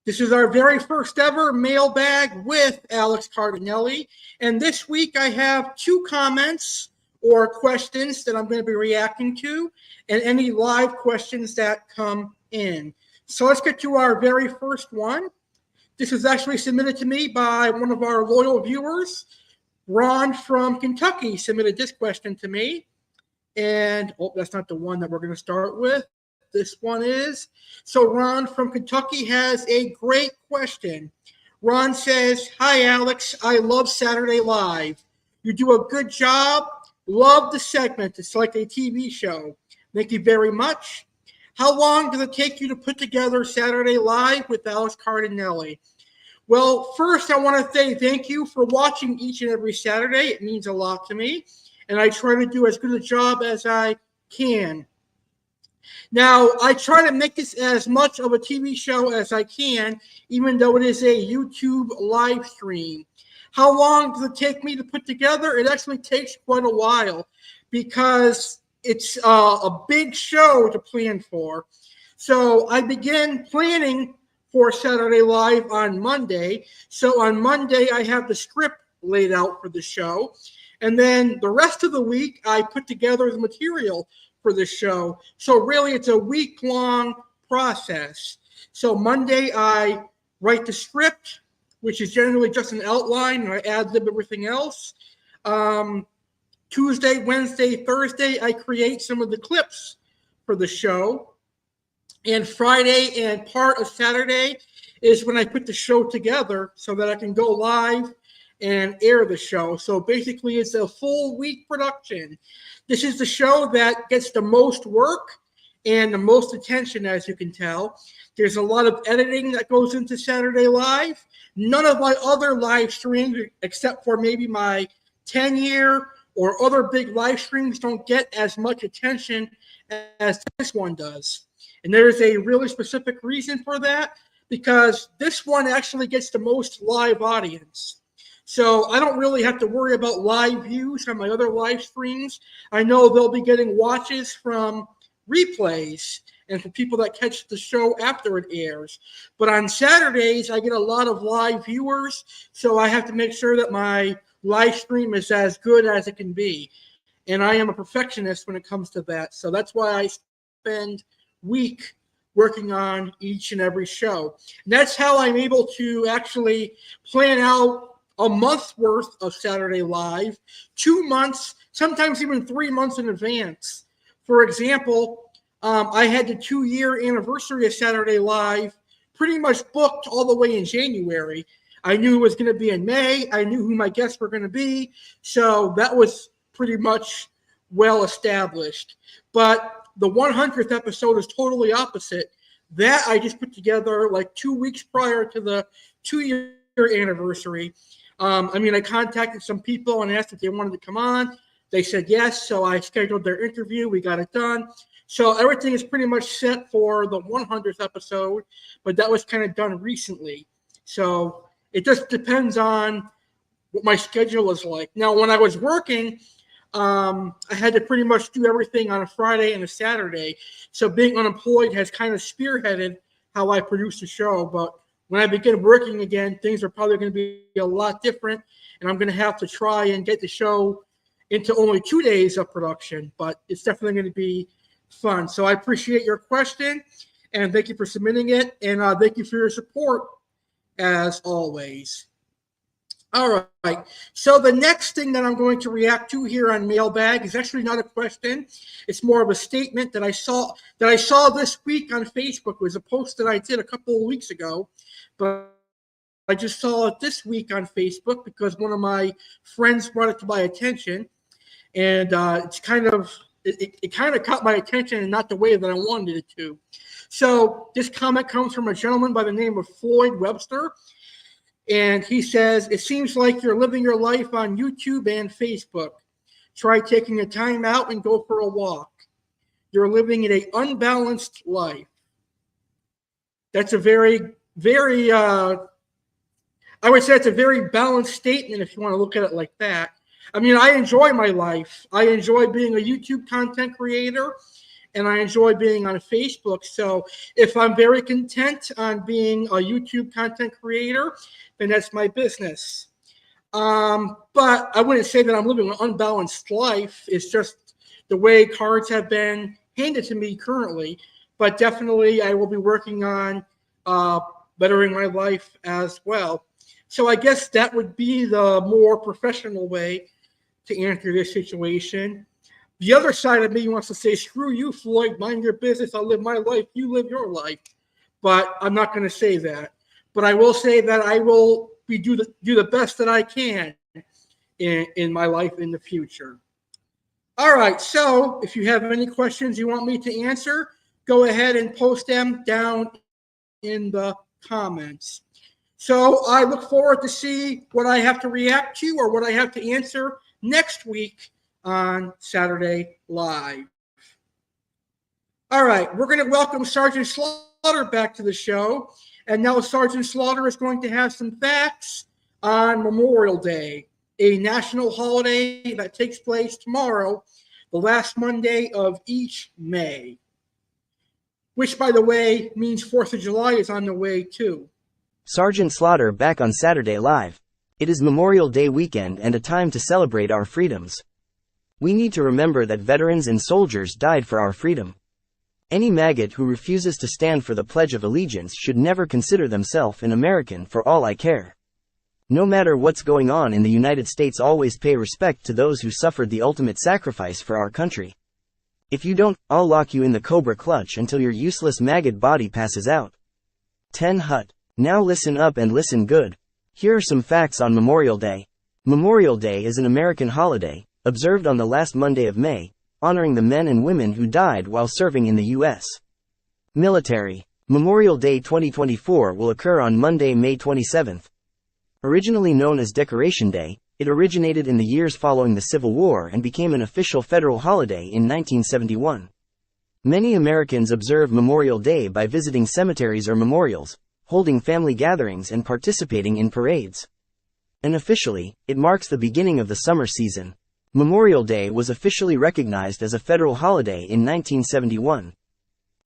This is our very first ever Mailbag with Alex Cardinale. And this week I have 2 comments or questions that I'm going to be reacting to and any live questions that come in. So let's get to our very first one. This was actually submitted to me by one of our loyal viewers. Ron from Kentucky submitted this question to me. And, that's not the one that we're going to start with. This one is. So Ron from Kentucky has a great question. Ron says, "Hi, Alex. I love Saturday Live. You do a good job. Love the segment. It's like a TV show. Thank you very much. How long does it take you to put together Saturday Live with Alex Cardinale?" Well, first, I want to say thank you for watching each and every Saturday. It means a lot to me. And I try to do as good a job as I can. Now, I try to make this as much of a TV show as I can, even though it is a YouTube live stream. How long does it take me to put together? It actually takes quite a while because it's a big show to plan for. So I begin planning for Saturday Live on Monday. So on Monday, I have the script laid out for the show. And then the rest of the week, I put together the material for the show. So really, it's a week-long process. So Monday, I write the script, which is generally just an outline, and I ad-lib everything else. Tuesday, Wednesday, Thursday, I create some of the clips for the show. And Friday and part of Saturday is when I put the show together so that I can go live and air the show. So basically, it's a full week production. This is the show that gets the most work and the most attention, as you can tell. There's a lot of editing that goes into Saturday Live. None of my other live streams, except for maybe my 10-year or other big live streams, don't get as much attention as this one does. And there's a really specific reason for that, because this one actually gets the most live audience. So I don't really have to worry about live views on my other live streams. I know they'll be getting watches from replays and for people that catch the show after it airs. But on Saturdays, I get a lot of live viewers, so I have to make sure that my live stream is as good as it can be. And I am a perfectionist when it comes to that. So that's why I spend week working on each and every show. And that's how I'm able to actually plan out a month's worth of Saturday Live, 2 months, sometimes even 3 months in advance. For example, I had the 2-year anniversary of Saturday Live pretty much booked all the way in January. I knew it was going to be in May. I knew who my guests were going to be. So that was pretty much well established. But the 100th episode is totally opposite. That I just put together like 2 weeks prior to the 2-year anniversary. I contacted some people and asked if they wanted to come on. They said yes, so I scheduled their interview. We got it done. So everything is pretty much set for the 100th episode, but that was kind of done recently. So it just depends on what my schedule is like. Now, when I was working, I had to pretty much do everything on a Friday and a Saturday. So being unemployed has kind of spearheaded how I produce the show, but when I begin working again, things are probably going to be a lot different, and I'm going to have to try and get the show into only 2 days of production, but it's definitely going to be fun. So I appreciate your question, and thank you for submitting it, and thank you for your support, as always. All right. So the next thing that I'm going to react to here on Mailbag is actually not a question. It's more of a statement that I saw this week on Facebook. It was a post that I did a couple of weeks ago, but I just saw it this week on Facebook because one of my friends brought it to my attention, and it kind of caught my attention in not the way that I wanted it to. So this comment comes from a gentleman by the name of Floyd Webster. And he says, it seems like you're living your life on YouTube and Facebook. Try taking a time out and go for a walk. You're living in an unbalanced life. That's a very, very, I would say it's a very balanced statement if you want to look at it like that. I mean, I enjoy my life. I enjoy being a YouTube content creator, and I enjoy being on Facebook. So if I'm very content on being a YouTube content creator, then that's my business. But I wouldn't say that I'm living an unbalanced life. It's just the way cards have been handed to me currently. But definitely I will be working on bettering my life as well. So I guess that would be the more professional way to answer this situation. The other side of me wants to say, screw you, Floyd, mind your business. I'll live my life. You live your life. But I'm not going to say that. But I will say that I will do the best that I can in my life in the future. All right. So if you have any questions you want me to answer, go ahead and post them down in the comments. So I look forward to see what I have to react to or what I have to answer next week on Saturday Live. All right, we're going to welcome Sergeant Slaughter back to the show. And now Sergeant Slaughter is going to have some facts on Memorial Day, a national holiday that takes place tomorrow, the last Monday of each May, which, by the way, means 4th of July is on the way, too. Sergeant Slaughter back on Saturday Live. It is Memorial Day weekend and a time to celebrate our freedoms. We need to remember that veterans and soldiers died for our freedom. Any maggot who refuses to stand for the Pledge of Allegiance should never consider themselves an American for all I care. No matter what's going on in the United States, always pay respect to those who suffered the ultimate sacrifice for our country. If you don't, I'll lock you in the Cobra clutch until your useless maggot body passes out. 10 Hut. Now listen up and listen good. Here are some facts on Memorial Day. Memorial Day is an American holiday, observed on the last Monday of May, honoring the men and women who died while serving in the U.S. military. Memorial Day 2024 will occur on Monday, May 27th. Originally known as Decoration Day, it originated in the years following the Civil War and became an official federal holiday in 1971. Many Americans observe Memorial Day by visiting cemeteries or memorials, holding family gatherings and participating in parades. Unofficially, it marks the beginning of the summer season. Memorial Day was officially recognized as a federal holiday in 1971.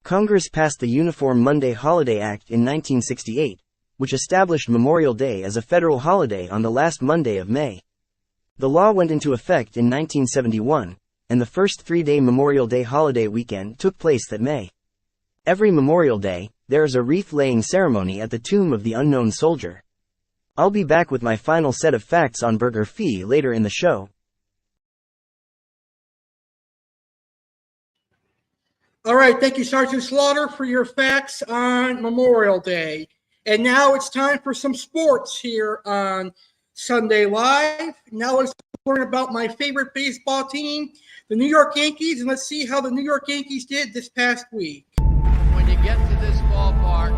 Congress passed the Uniform Monday Holiday Act in 1968, which established Memorial Day as a federal holiday on the last Monday of May. The law went into effect in 1971, and the first 3-day Memorial Day holiday weekend took place that May. Every Memorial Day, there is a wreath-laying ceremony at the tomb of the unknown soldier. I'll be back with my final set of facts on Burger Fee later in the show. All right, thank you, Sergeant Slaughter, for your facts on Memorial Day. And now it's time for some sports here on Sunday Live. Now let's learn about my favorite baseball team, the New York Yankees, and let's see how the New York Yankees did this past week. When you get to this ballpark,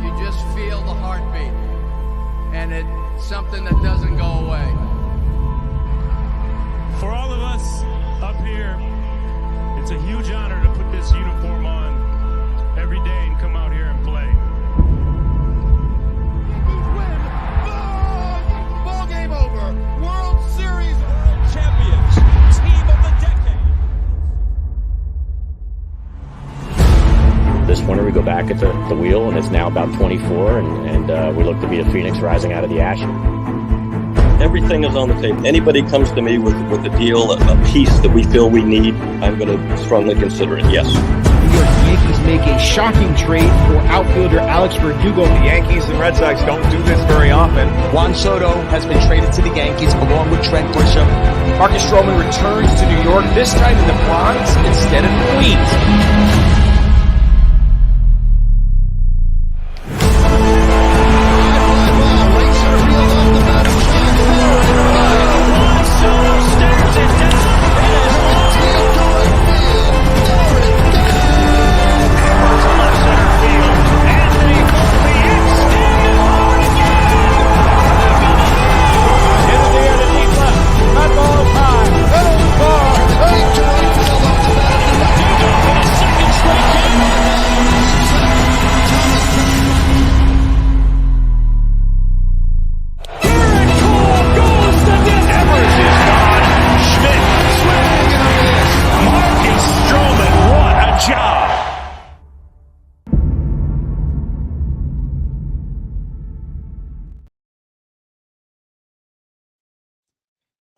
you just feel the heartbeat, and it's something that doesn't go away. For all of us up here, it's a huge honor to put this uniform on every day and come out here and play. Ball game over. World Series World Champions, team of the decade. This winter we go back at the wheel, and it's now about 24, and we look to be a phoenix rising out of the ash. Everything is on the table. Anybody comes to me with a deal, a piece that we feel we need, I'm going to strongly consider it, yes. New York Yankees make a shocking trade for outfielder Alex Verdugo. The Yankees and Red Sox don't do this very often. Juan Soto has been traded to the Yankees along with Trent Grisham. Marcus Stroman returns to New York, this time in the Bronx instead of Queens.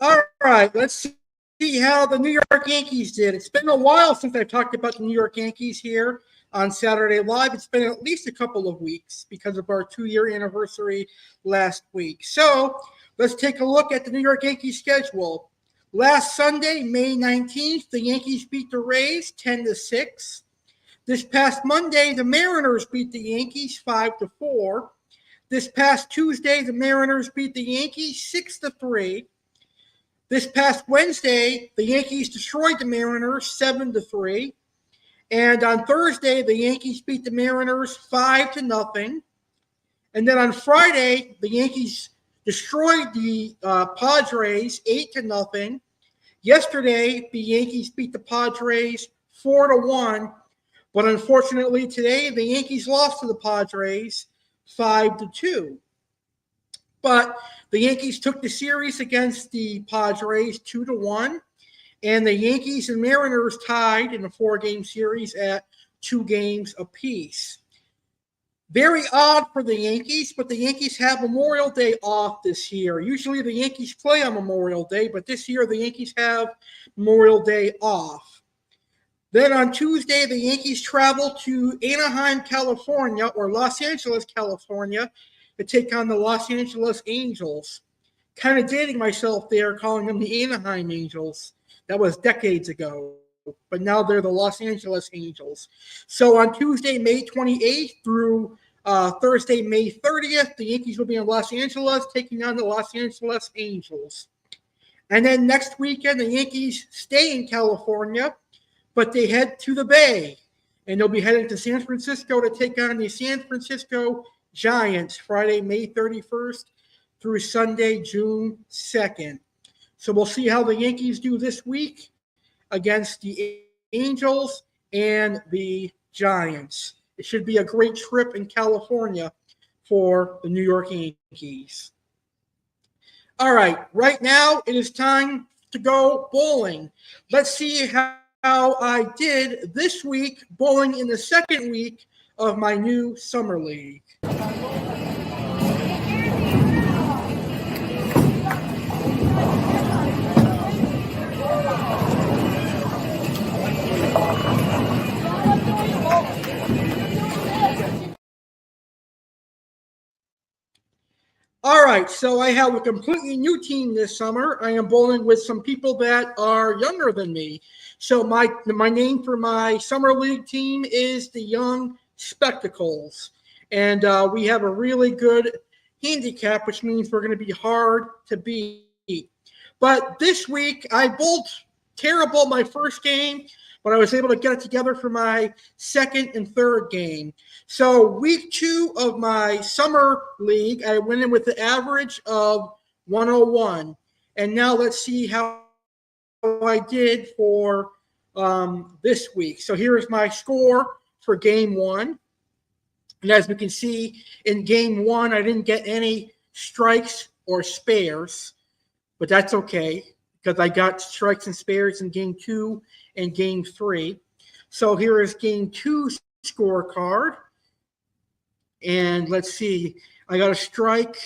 All right, let's see how the New York Yankees did. It's been a while since I've talked about the New York Yankees here on Saturday Live. It's been at least a couple of weeks because of our 2-year anniversary last week. So let's take a look at the New York Yankees schedule. Last Sunday, May 19th, the Yankees beat the Rays 10-6. This past Monday, the Mariners beat the Yankees 5-4. This past Tuesday, the Mariners beat the Yankees 6-3. This past Wednesday, the Yankees destroyed the Mariners 7-3. And on Thursday, the Yankees beat the Mariners 5-0. And then on Friday, the Yankees destroyed the Padres 8-0. Yesterday, the Yankees beat the Padres 4-1. But unfortunately, today, the Yankees lost to the Padres 5-2. But the Yankees took the series against the Padres 2-1, and the Yankees and Mariners tied in a 4-game series at 2 games apiece. Very odd for the Yankees, but the Yankees have Memorial Day off this year. Usually the Yankees play on Memorial Day, but this year the Yankees have Memorial Day off. Then on Tuesday, the Yankees travel to Anaheim, California, or Los Angeles, California, to take on the Los Angeles Angels. Kind of dating myself there, calling them the Anaheim Angels. That was decades ago, but now they're the Los Angeles Angels. So on Tuesday, May 28th through Thursday, May 30th, the Yankees will be in Los Angeles taking on the Los Angeles Angels. And then next weekend, the Yankees stay in California, but they head to the Bay, and they'll be heading to San Francisco to take on the San Francisco Giants Friday, May 31st through Sunday, June 2nd. So we'll see how the Yankees do this week against the Angels and the Giants. It should be a great trip in California for the New York Yankees. All right now it is time to go bowling. Let's see how I did this week bowling in the second week of my new summer league. All right, so I have a completely new team this summer. I am bowling with some people that are younger than me. So my name for my summer league team is the Young Spectacles. And we have a really good handicap, which means we're going to be hard to beat. But this week, I bowled terrible my first game, but I was able to get it together for my second and third game. So week 2 of my summer league, I went in with the average of 101. And now let's see how I did for this week. So here is my score for game 1. And as we can see, in game 1, I didn't get any strikes or spares, but that's okay because I got strikes and spares in game 2 and game 3. So here is game 2 scorecard. And let's see, I got a strike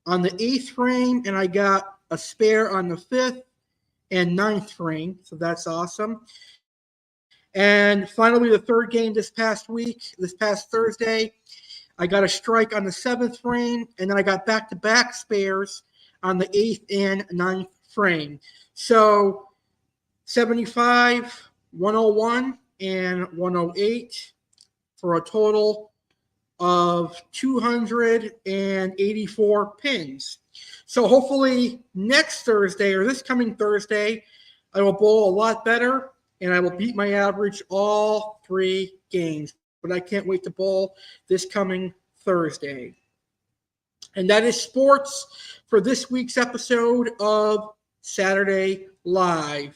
on the 8th frame, and I got a spare on the 5th and 9th frame. So that's awesome. And finally, the third game this past Thursday, I got a strike on the 7th frame, and then I got back-to-back spares on the 8th and 9th frame. So 75, 101, and 108 for a total of 284 pins. So hopefully next Thursday or this coming Thursday, I will bowl a lot better and I will beat my average all 3 games. But I can't wait to bowl this coming Thursday. And that is sports for this week's episode of Saturday Live.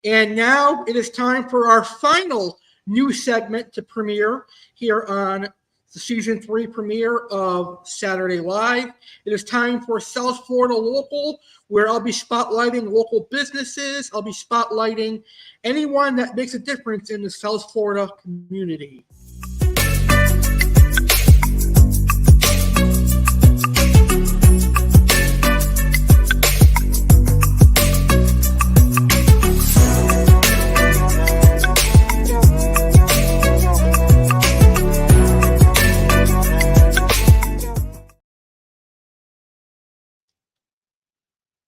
And now it is time for our final new segment to premiere here on the Season 3 premiere of Saturday Live. It is time for South Florida Local, where I'll be spotlighting local businesses. I'll be spotlighting anyone that makes a difference in the South Florida community.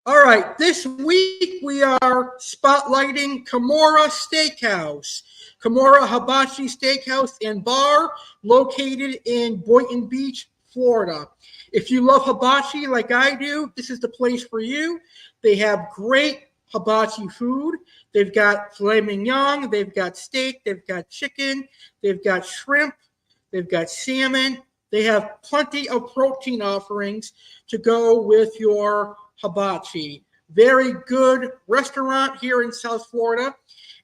All right, this week we are spotlighting Kimura Steakhouse. Kimura Hibachi Steakhouse and Bar, located in Boynton Beach, Florida. If you love hibachi like I do, this is the place for you. They have great hibachi food. They've got filet mignon, they've got steak, they've got chicken, they've got shrimp, they've got salmon. They have plenty of protein offerings to go with your hibachi. Very good restaurant here in South Florida.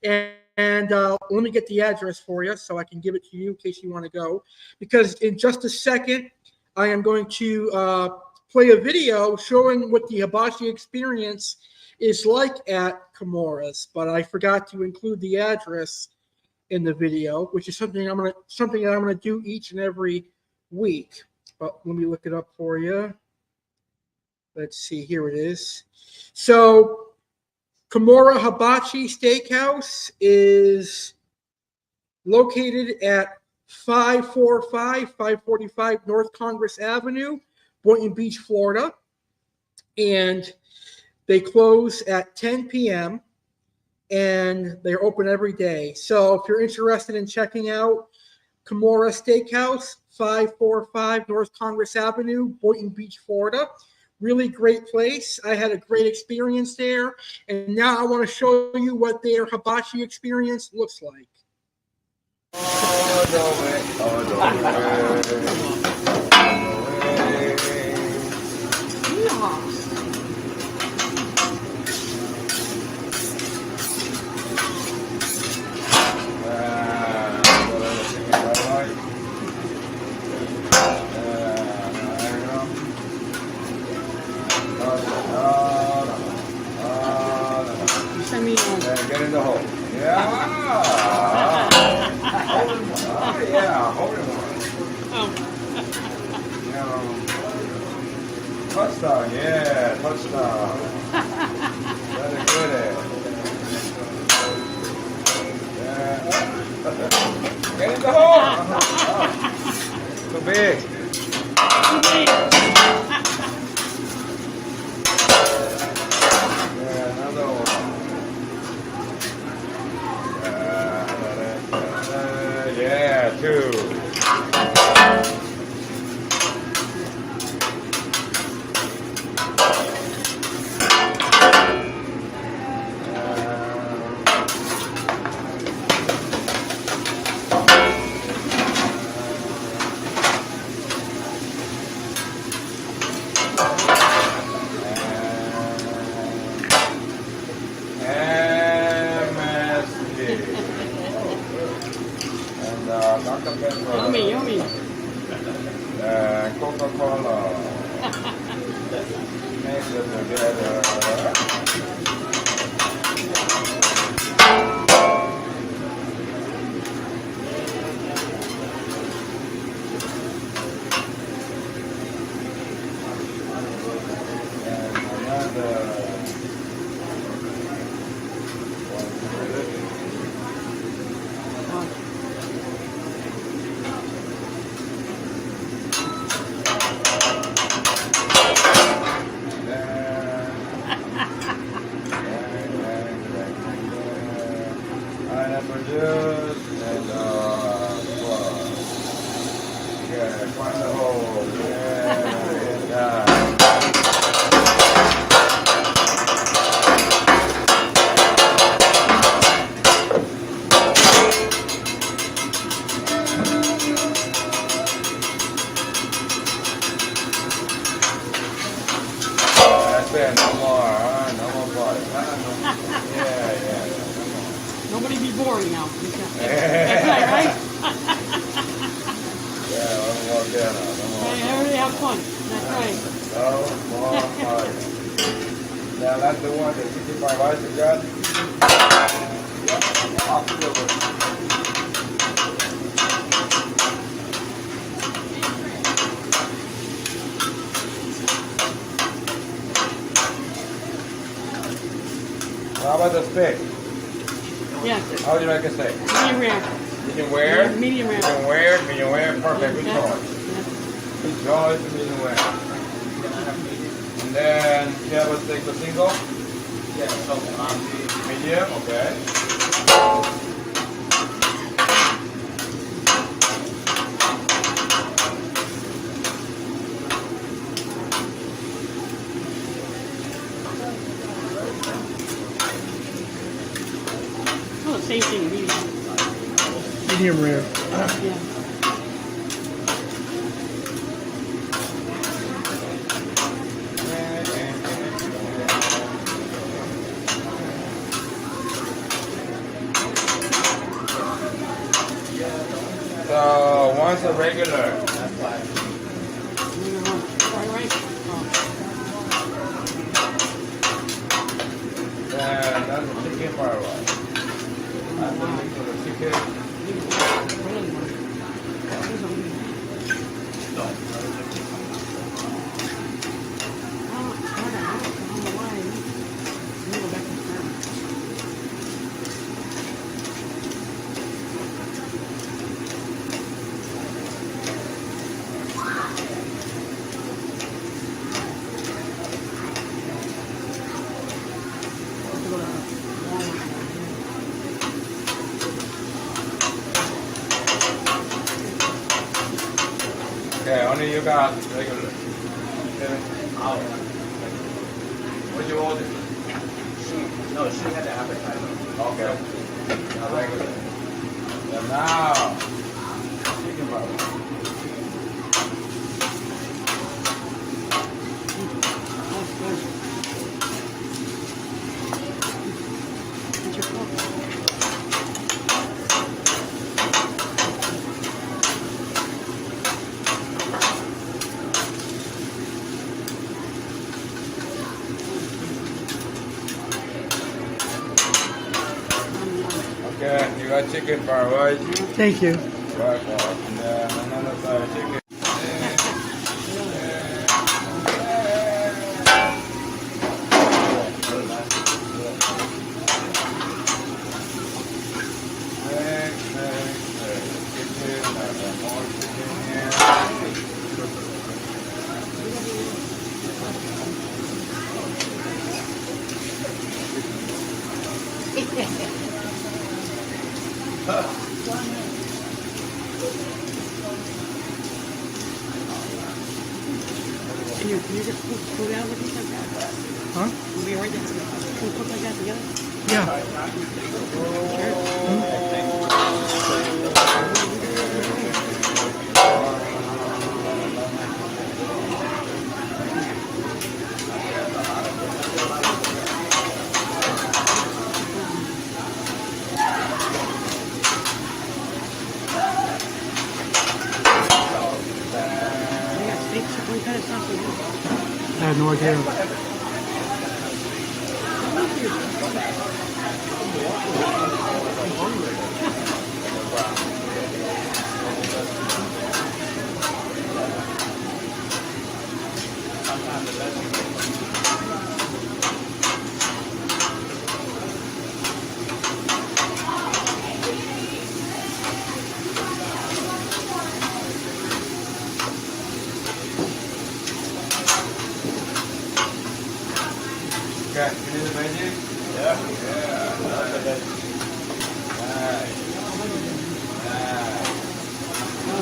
And let me get the address for you so I can give it to you in case you want to go. Because in just a second, I am going to play a video showing what the hibachi experience is like at Kimura's. But I forgot to include the address in the video, which is something that I'm gonna do each and every week. But let me look it up for you. Let's see, here it is. So Kimura Hibachi Steakhouse is located at 545 North Congress Avenue, Boynton Beach, Florida. And they close at 10 p.m. and they're open every day. So if you're interested in checking out Kimura Steakhouse, 545 North Congress Avenue, Boynton Beach, Florida. Really great place. I had a great experience there. And now I want to show you what their hibachi experience looks like. Get in the hole. Yeah. Oh, yeah. Hold him on. Touchdown. Yeah. Touchdown. Very good. Yeah. Get in the hole. Too big. Yeah, another one. Yeah, 2. Yeah, no more, no more party. Yeah. Nobody be boring now. Yeah. That's right, right? Yeah, no more dinner. No more. Hey, everybody have fun. That's right. No more party. Now that's the one that you my wife got. How about the steak? Yeah. How would you like a steak? Medium rare. Medium rare? Medium rare. Medium rare, perfect. Good choice. Good choice, medium rare. And then, do you have a steak for single? Yeah, so medium, okay. Oh, same thing, medium. Medium rare. Yeah. So, one's a regular. And that's the chicken fried rice. And the mix of the chicken. Okay, only you got regular. What you order? No, she had the appetizer. Okay. Now regular. And now, chicken burger. Okay, you got chicken fried rice. Thank you. Right, and then another side of chicken. Can you just pull down with these like that? Huh? Will be right there. Can you cook like that together? Yeah. I had no idea. Okay, you need the magic? Yeah.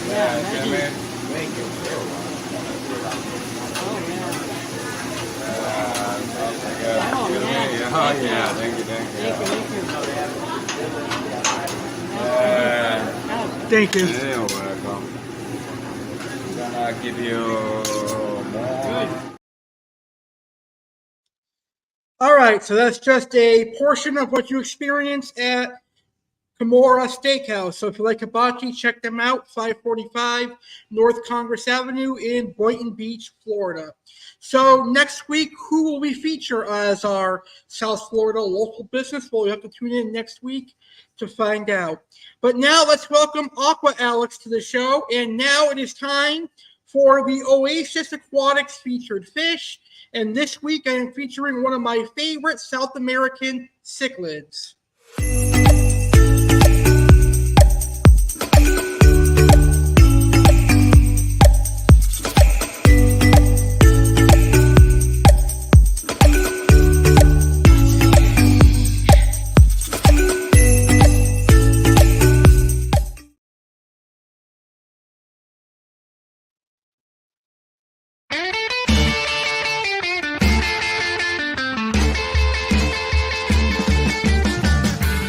Nice. Jimmy. Thank you. Thank you. Thank you. You're welcome. I'm gonna give you more. All right, so that's just a portion of what you experience at Kimura Steakhouse. So if you like hibachi, check them out, 545 North Congress Avenue in Boynton Beach, Florida. So next week, who will we feature as our South Florida local business? Well, you have to tune in next week to find out. But now let's welcome Aqua Alex to the show. And now it is time for the Oasis Aquatics featured fish. And this week I am featuring one of my favorite South American cichlids.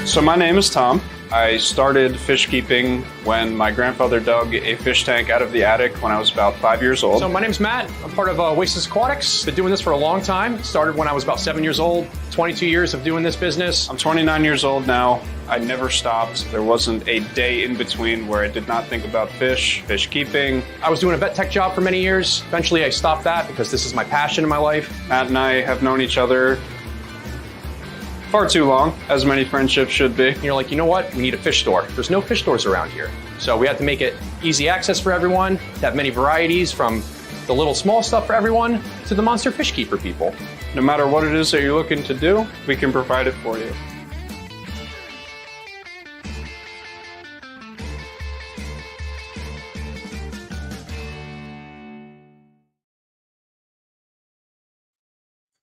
So my name is Tom. I started fish keeping when my grandfather dug a fish tank out of the attic when I was about 5 years old. So my name's Matt. I'm part of Oasis Aquatics. Been doing this for a long time. Started when I was about 7 years old. 22 years of doing this business. I'm 29 years old now. I never stopped. There wasn't a day in between where I did not think about fish keeping. I was doing a vet tech job for many years. Eventually I stopped that because this is my passion in my life. Matt and I have known each other far too long, as many friendships should be. You're like, you know what? We need a fish store. There's no fish stores around here. So we had to make it easy access for everyone, to have many varieties from the little small stuff for everyone to the monster fish keeper people. No matter what it is that you're looking to do, we can provide it for you.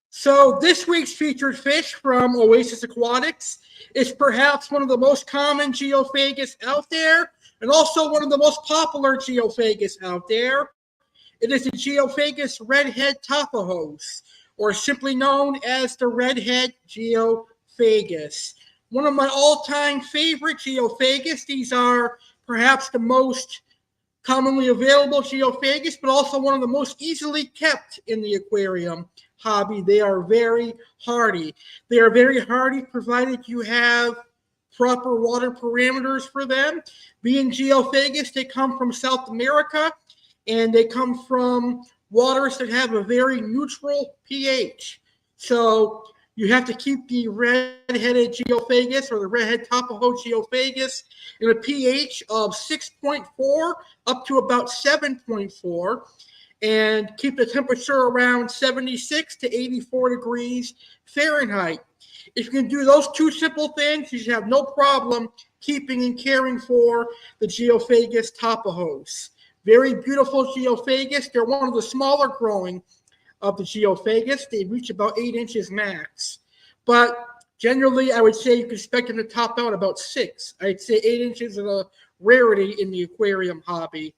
So this week's featured fish from Oasis Aquatics is perhaps one of the most common geophagus out there, and also one of the most popular geophagus out there. It is the geophagus redhead tapajos, or simply known as the redhead geophagus. One of my all-time favorite geophagus. These are perhaps the most commonly available geophagus, but also one of the most easily kept in the aquarium hobby. They are very hardy. They are very hardy provided you have proper water parameters for them. Being geophagus, they come from South America, and they come from waters that have a very neutral pH. So you have to keep the red-headed geophagus or the redhead tapajo geophagus in a pH of 6.4 up to about 7.4. And keep the temperature around 76 to 84 degrees Fahrenheit. If you can do those two simple things, you should have no problem keeping and caring for the geophagus tapajos. Very beautiful geophagus. They're one of the smaller growing of the geophagus. They reach about 8 inches max. But generally, I would say you can expect them to top out about 6. I'd say 8 inches is a rarity in the aquarium hobby.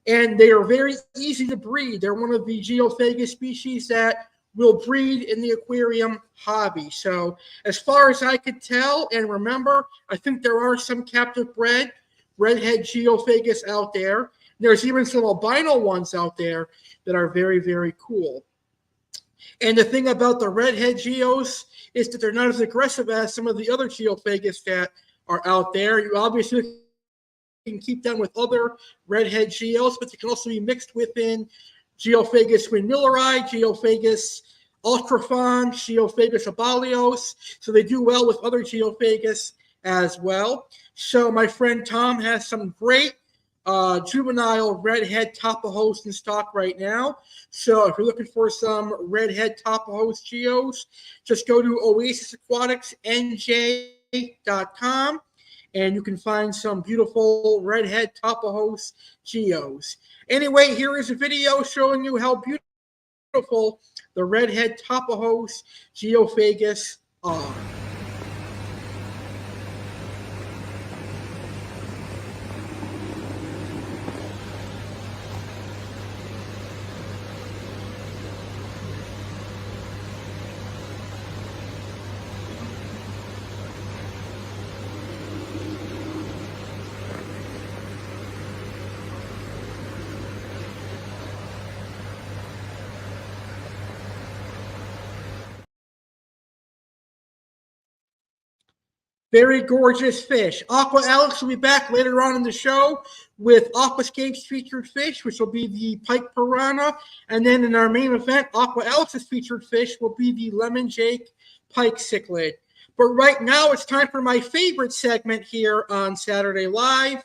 And they are very easy to breed. They're one of the geophagus species that will breed in the aquarium hobby. So as far as I could tell and remember, I think there are some captive bred redhead geophagus out there. There's even some albino ones out there that are very, very cool. And the thing about the redhead geos is that they're not as aggressive as some of the other geophagus that are out there. You obviously can keep them with other redhead geos, but they can also be mixed within Geophagus windmilleri, Geophagus ultrafon, Geophagus abalios. So they do well with other Geophagus as well. So my friend Tom has some great juvenile redhead tapajos in stock right now. So if you're looking for some redhead tapajos geos, just go to oasisaquaticsnj.com. and you can find some beautiful redhead tapajos geos. Anyway, here is a video showing you how beautiful the redhead tapajos geophagus are. Very gorgeous fish. Aqua Alex will be back later on in the show with Aquascape's featured fish, which will be the pike piranha. And then in our main event, Aqua Alex's featured fish will be the lemon jake pike cichlid. But right now, it's time for my favorite segment here on Saturday Live.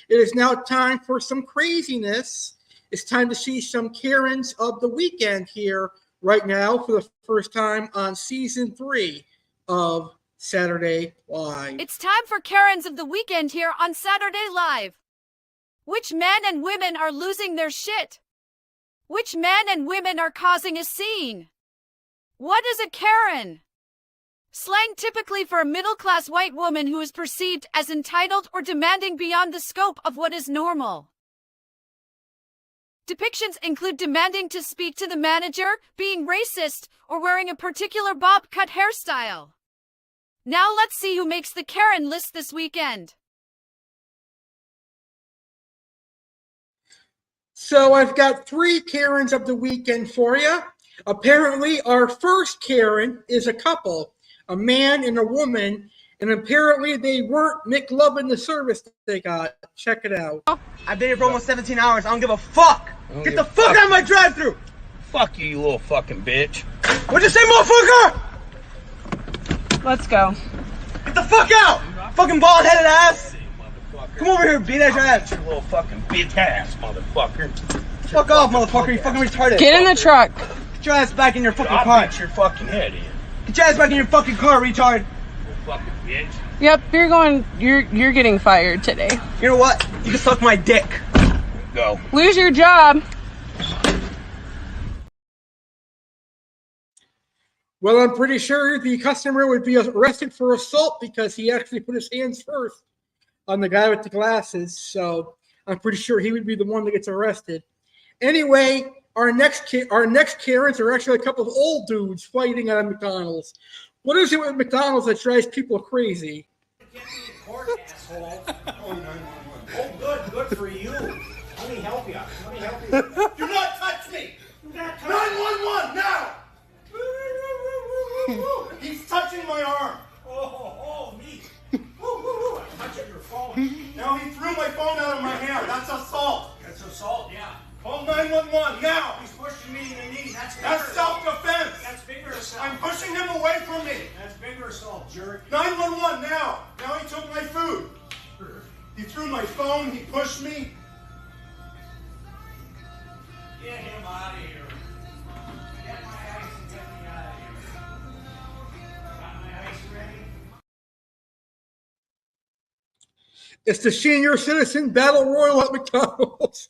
It is now time for some craziness. It's time to see some Karens of the weekend here right now for the first time on season 3 of Saturday Live. It's time for Karens of the weekend here on Saturday Live. Which men and women are losing their shit? Which men and women are causing a scene? What is a Karen? Slang typically for a middle-class white woman who is perceived as entitled or demanding beyond the scope of what is normal. Depictions include demanding to speak to the manager, being racist, or wearing a particular bob cut hairstyle. Now let's see who makes the Karen list this weekend. So I've got 3 Karens of the weekend for you. Apparently, our first Karen is a couple, a man and a woman, and apparently they weren't McLovin' the service that they got. Check it out. I've been here for almost 17 hours. I don't give a fuck. Get the fuck out of my drive-thru. Fuck you, you little fucking bitch. What'd you say, motherfucker? Let's go. Get the fuck out. Fucking bald-headed ass. Come over here, beat ass ass. You little fucking bitch ass, motherfucker. Fuck off, motherfucker. You fucking retarded. Get in the truck. Get your ass back in your fucking car. I'll beat your fucking head in. Get your ass back in your fucking car, retard. Fucking bitch. Yep, you're getting fired today. You know what? You can suck my dick. Go. Lose your job. Well, I'm pretty sure the customer would be arrested for assault because he actually put his hands first on the guy with the glasses. So I'm pretty sure he would be the one that gets arrested. Anyway, our next Karens are actually a couple of old dudes fighting at a McDonald's. What is it with McDonald's that drives people crazy? Oh, good for you. Let me help you. Do not touch me. 911 now. He's touching my arm. Oh, me. I'm touching your phone. Now he threw my phone out of my hand. That's assault. That's assault, yeah. Call 911 now. He's pushing me in the knee. That's self-defense. That's bigger assault. I'm pushing him away from me. That's bigger assault, jerk. 911 now. Now he took my food. He threw my phone. He pushed me. Get him out of here. Get my ice and get me out of here. Got my ice ready? It's the senior citizen battle royal at McDonald's.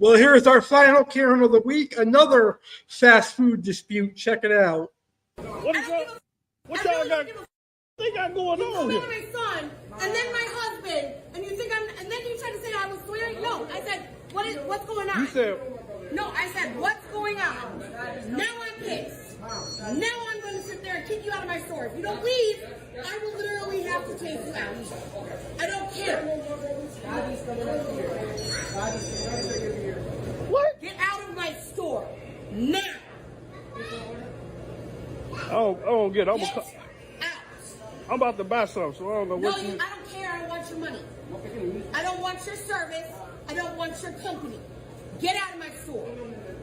Well, here's our final Karen of the week, another fast food dispute. Check it out. What is that? What y'all got going on here? My son, and then my husband, and you think and then you try to say I was swearing? No, I said, what's going on? You said. No, I said, what's going on? Now I'm pissed. Now I'm going to sit there and kick you out of my store. If you don't leave, I will literally have to take you out. I don't care. What? Get out of my store. Now. Oh, get out. I'm about to buy something, so I don't know what I don't care. I don't want your money. I don't want your service. I don't want your company. Get out of my store.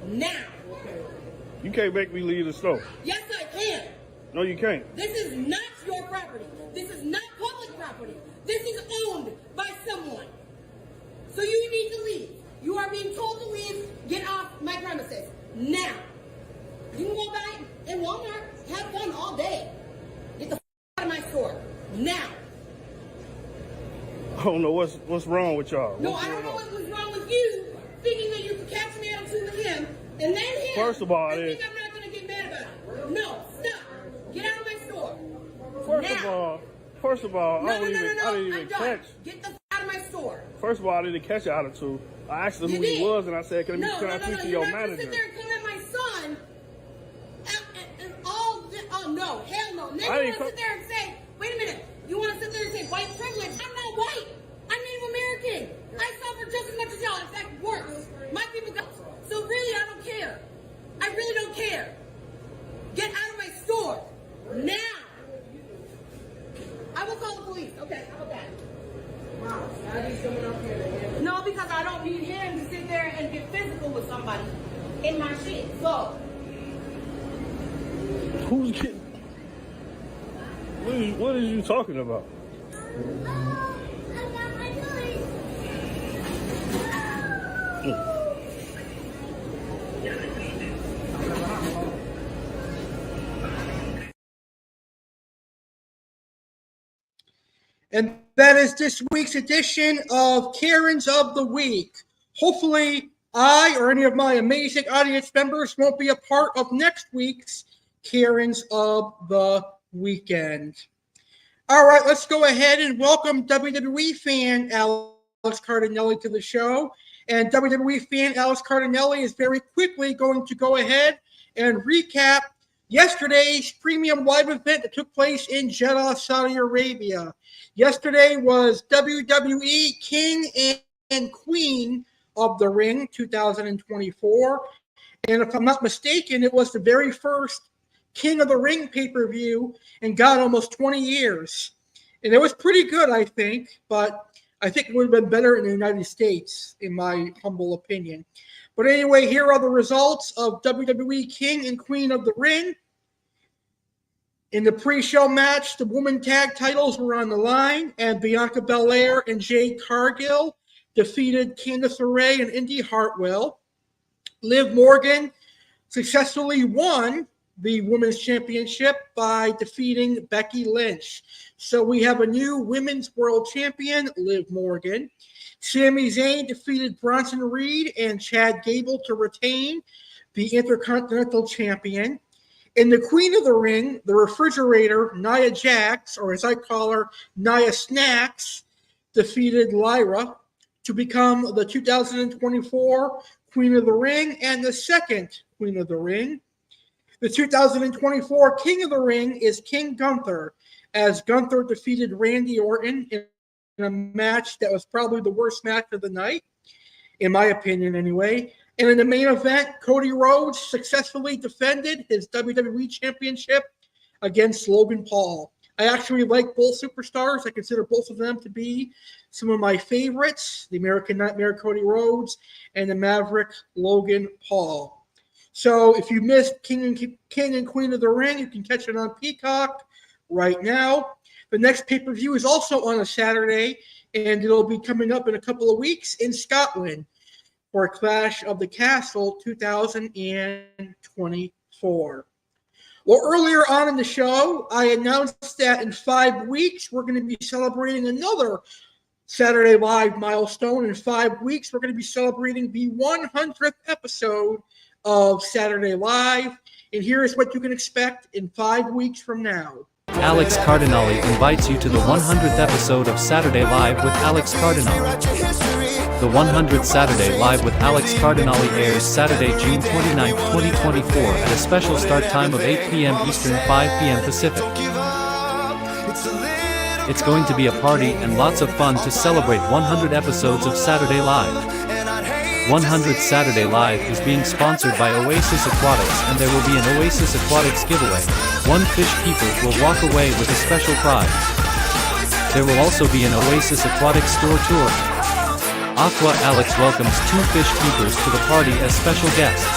Now. You can't make me leave the store. Yes, I can. No, you can't. This is not your property. This is not public property. This is owned by someone. So you need to leave. You are being told to leave. Get off my premises. Now. You can go buy in Walmart. Have fun all day. Get the out of my store. Now. I don't know what's wrong with y'all. No, I don't know what was wrong with you, thinking that you could catch me attitude with him, and then him. First of all, I think I'm not going to get mad about it. No, stop. Get out of my store. First of all, I didn't even catch. Get the out of my store. First of all, I didn't catch attitude. I asked him who he was, and I said, "Can I speak to your manager?" Sit there and come at my son, and all. Oh no, hell no. Then you want to sit there and say, "Wait a minute." You want to sit there and say white privilege? I'm not white. I'm Native American. I suffer just as much as y'all. In fact, worse. My people got. So really, I don't care. I really don't care. Get out of my store now. somebody in my shit. So Who's getting? What are you talking about? And that is this week's edition of Karens of the Week. Hopefully, I or any of my amazing audience members won't be a part of next week's Karens of the Weekend. All right, let's go ahead and welcome WWE fan Alex Cardinale to the show. And WWE fan Alex Cardinale is very quickly going to go ahead and recap yesterday's premium live event that took place in Jeddah, Saudi Arabia. Yesterday was WWE King and Queen of the Ring 2024. And if I'm not mistaken, it was the very first King of the Ring pay-per-view in God, almost 20 years. And it was pretty good, I think, but I think it would have been better in the United States, in my humble opinion. But anyway, here are the results of WWE King and Queen of the Ring. In the pre-show match, the women tag titles were on the line, and Bianca Belair and Jade Cargill defeated Candice LeRae and Indy Hartwell. Liv Morgan successfully won the Women's Championship by defeating Becky Lynch. So we have a new Women's World Champion, Liv Morgan. Sami Zayn defeated Bronson Reed and Chad Gable to retain the Intercontinental Champion. In the Queen of the Ring, the refrigerator, Nia Jax, or as I call her, Nia Snacks, defeated Lyra to become the 2024 Queen of the Ring and the second Queen of the Ring. The 2024 King of the Ring is King Gunther, as Gunther defeated Randy Orton in a match that was probably the worst match of the night, in my opinion anyway. And in the main event, Cody Rhodes successfully defended his WWE Championship against Logan Paul. I actually like both superstars. I consider both of them to be some of my favorites, the American Nightmare Cody Rhodes and the Maverick Logan Paul. So if you missed King and Queen of the Ring, you can catch it on Peacock right now. The next pay-per-view is also on a Saturday, and it'll be coming up in a couple of weeks in Scotland for Clash of the Castle 2024. Well, earlier on in the show, I announced that in 5 weeks, we're going to be celebrating another Saturday Live milestone. In 5 weeks, we're going to be celebrating the 100th episode of Saturday Live. And here is what you can expect in 5 weeks from now. Alex Cardinale invites you to the 100th episode of Saturday Live with Alex Cardinale. The 100th Saturday Live with Alex Cardinale airs Saturday, June 29, 2024 at a special start time of 8 p.m. Eastern, 5 p.m. Pacific. It's going to be a party and lots of fun to celebrate 100 episodes of Saturday Live. 100th Saturday Live is being sponsored by Oasis Aquatics, and there will be an Oasis Aquatics giveaway. One fish keeper will walk away with a special prize. There will also be an Oasis Aquatics store tour. Aqua Alex welcomes 2 fish keepers to the party as special guests.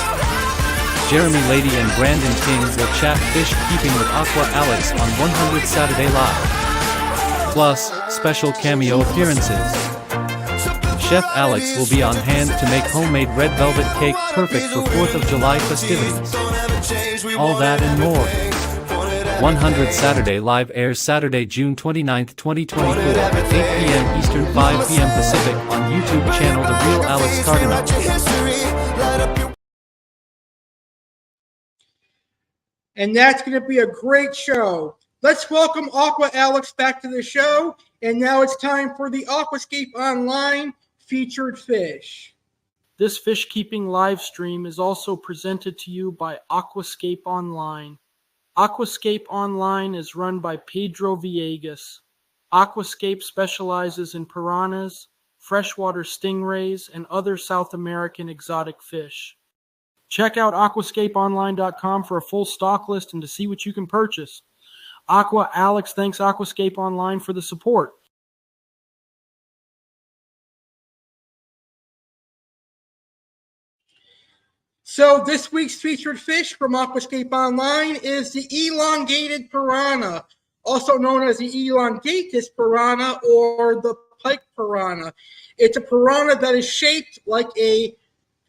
Jeremy Lady and Brandon King will chat fish keeping with Aqua Alex on 100th Saturday Live. Plus, special cameo appearances. Chef Alex will be on hand to make homemade red velvet cake perfect for 4th of July festivities. All that and more. 100th Saturday Live airs Saturday, June 29, 2024 at 8 p.m. Eastern, 5 p.m. Pacific on YouTube channel The Real Alex Cardinale. And that's going to be a great show. Let's welcome Aqua Alex back to the show. And now it's time for the Aquascape Online featured fish. This fish keeping live stream is also presented to you by Aquascape Online. Aquascape Online is run by Pedro Villegas. Aquascape specializes in piranhas, freshwater stingrays, and other South American exotic fish. Check out aquascapeonline.com for a full stock list and to see what you can purchase. Aqua Alex thanks Aquascape Online for the support. So this week's featured fish from Aquascape Online is the elongated piranha, also known as the elongatus piranha or the pike piranha. It's a piranha that is shaped like a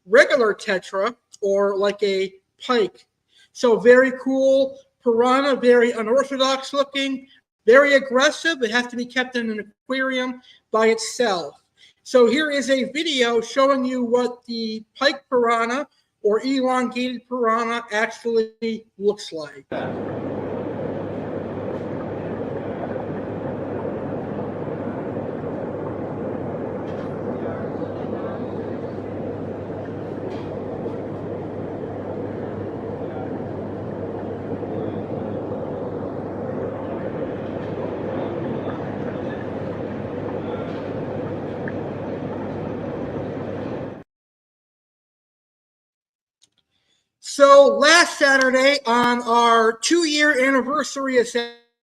regular tetra or like a pike. So very cool piranha, very unorthodox looking, very aggressive. It has to be kept in an aquarium by itself. So here is a video showing you what the pike piranha or elongated piranha actually looks like. So last Saturday, on our 2-year anniversary of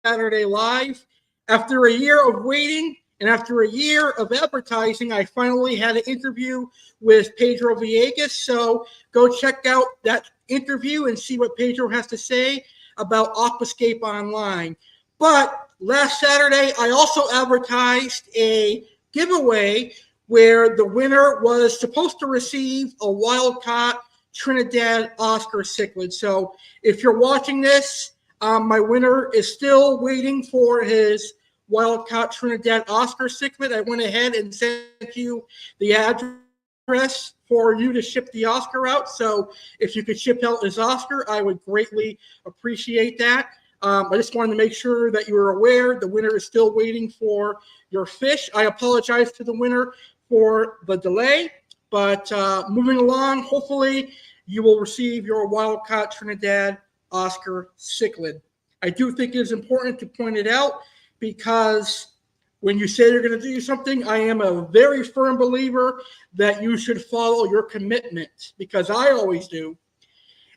Saturday Live, after a year of waiting and after a year of advertising, I finally had an interview with Pedro Villegas. So go check out that interview and see what Pedro has to say about Aquascape Online. But last Saturday, I also advertised a giveaway where the winner was supposed to receive a wild-caught Trinidad Oscar cichlid. So if you're watching this, my winner is still waiting for his wild-caught Trinidad Oscar cichlid. I went ahead and sent you the address for you to ship the Oscar out. So if you could ship out his Oscar, I would greatly appreciate that. I just wanted to make sure that you were aware the winner is still waiting for your fish. I apologize to the winner for the delay. But moving along, hopefully you will receive your wild-caught Trinidad Oscar cichlid. I do think it is important to point it out because when you say you're going to do something, I am a very firm believer that you should follow your commitment because I always do.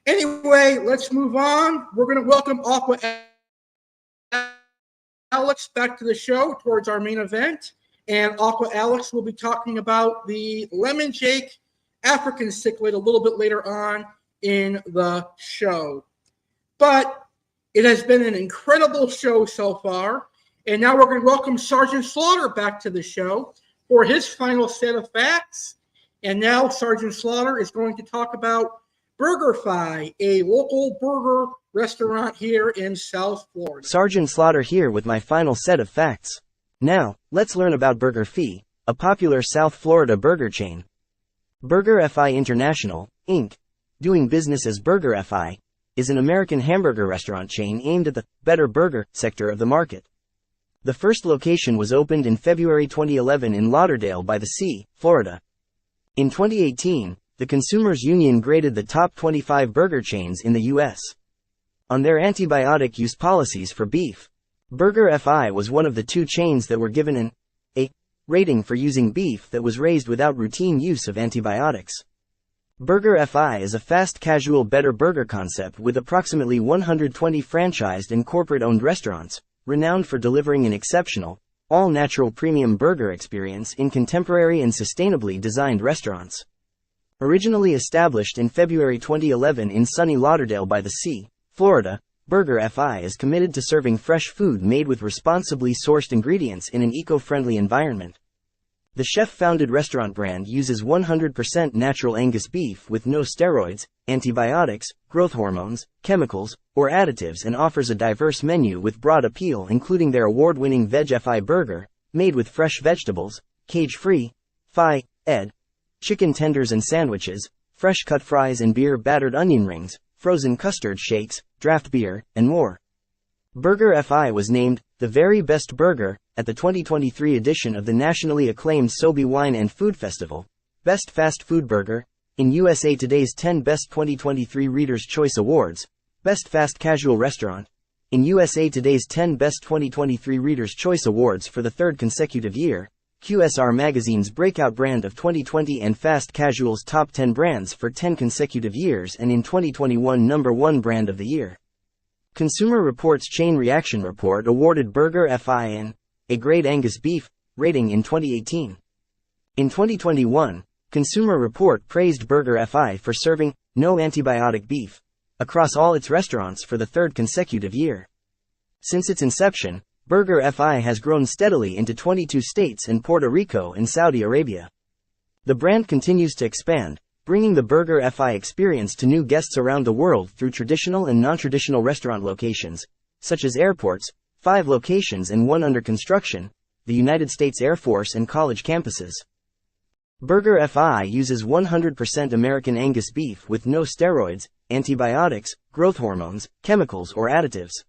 Anyway, let's move on. We're going to welcome Aqua Alex back to the show towards our main event. And Aqua Alex will be talking about the Lemon Jake African cichlid a little bit later on in the show. But it has been an incredible show so far. And now we're going to welcome Sergeant Slaughter back to the show for his final set of facts. And now Sergeant Slaughter is going to talk about BurgerFi, a local burger restaurant here in South Florida. Sergeant Slaughter here with my final set of facts. Now, let's learn about BurgerFi, a popular South Florida burger chain. BurgerFi International, Inc., doing business as BurgerFi, is an American hamburger restaurant chain aimed at the better burger sector of the market. The first location was opened in February 2011 in Lauderdale by the A.C.E., Florida. In 2018, the Consumers Union graded the top 25 burger chains in the U.S. on their antibiotic use policies for beef. BurgerFi was one of the 2 chains that were given an A rating for using beef that was raised without routine use of antibiotics. BurgerFi is a fast casual better burger concept with approximately 120 franchised and corporate-owned restaurants, renowned for delivering an exceptional, all-natural premium burger experience in contemporary and sustainably designed restaurants. Originally established in February 2011 in sunny Lauderdale by the A.C.E., Florida, BurgerFi is committed to serving fresh food made with responsibly sourced ingredients in an eco-friendly environment. The chef-founded restaurant brand uses 100% natural Angus beef with no steroids, antibiotics, growth hormones, chemicals, or additives and offers a diverse menu with broad appeal including their award-winning VegFi burger, made with fresh vegetables, cage-free, Fi-Ed, chicken tenders and sandwiches, fresh-cut fries and beer-battered onion rings, frozen custard shakes, draft beer, and more. BurgerFi was named the very best burger at the 2023 edition of the nationally acclaimed Sobe Wine and Food Festival, Best Fast Food Burger, in USA Today's 10 Best 2023 Reader's Choice Awards, Best Fast Casual Restaurant, in USA Today's 10 Best 2023 Reader's Choice Awards for the 3rd consecutive year, QSR Magazine's Breakout Brand of 2020 and Fast Casual's Top 10 Brands for 10 consecutive years and in 2021 Number 1 Brand of the Year. Consumer Reports Chain Reaction Report awarded BurgerFi an A grade Angus beef rating in 2018. In 2021, Consumer Report praised BurgerFi for serving no antibiotic beef, across all its restaurants for the third consecutive year. Since its inception, Burger FI has grown steadily into 22 states and Puerto Rico and Saudi Arabia. The brand continues to expand, bringing the Burger FI experience to new guests around the world through traditional and non-traditional restaurant locations, such as airports, 5 locations and 1 under construction, the United States Air Force and college campuses. Burger FI uses 100% American Angus beef with no steroids, antibiotics, growth hormones, chemicals or additives.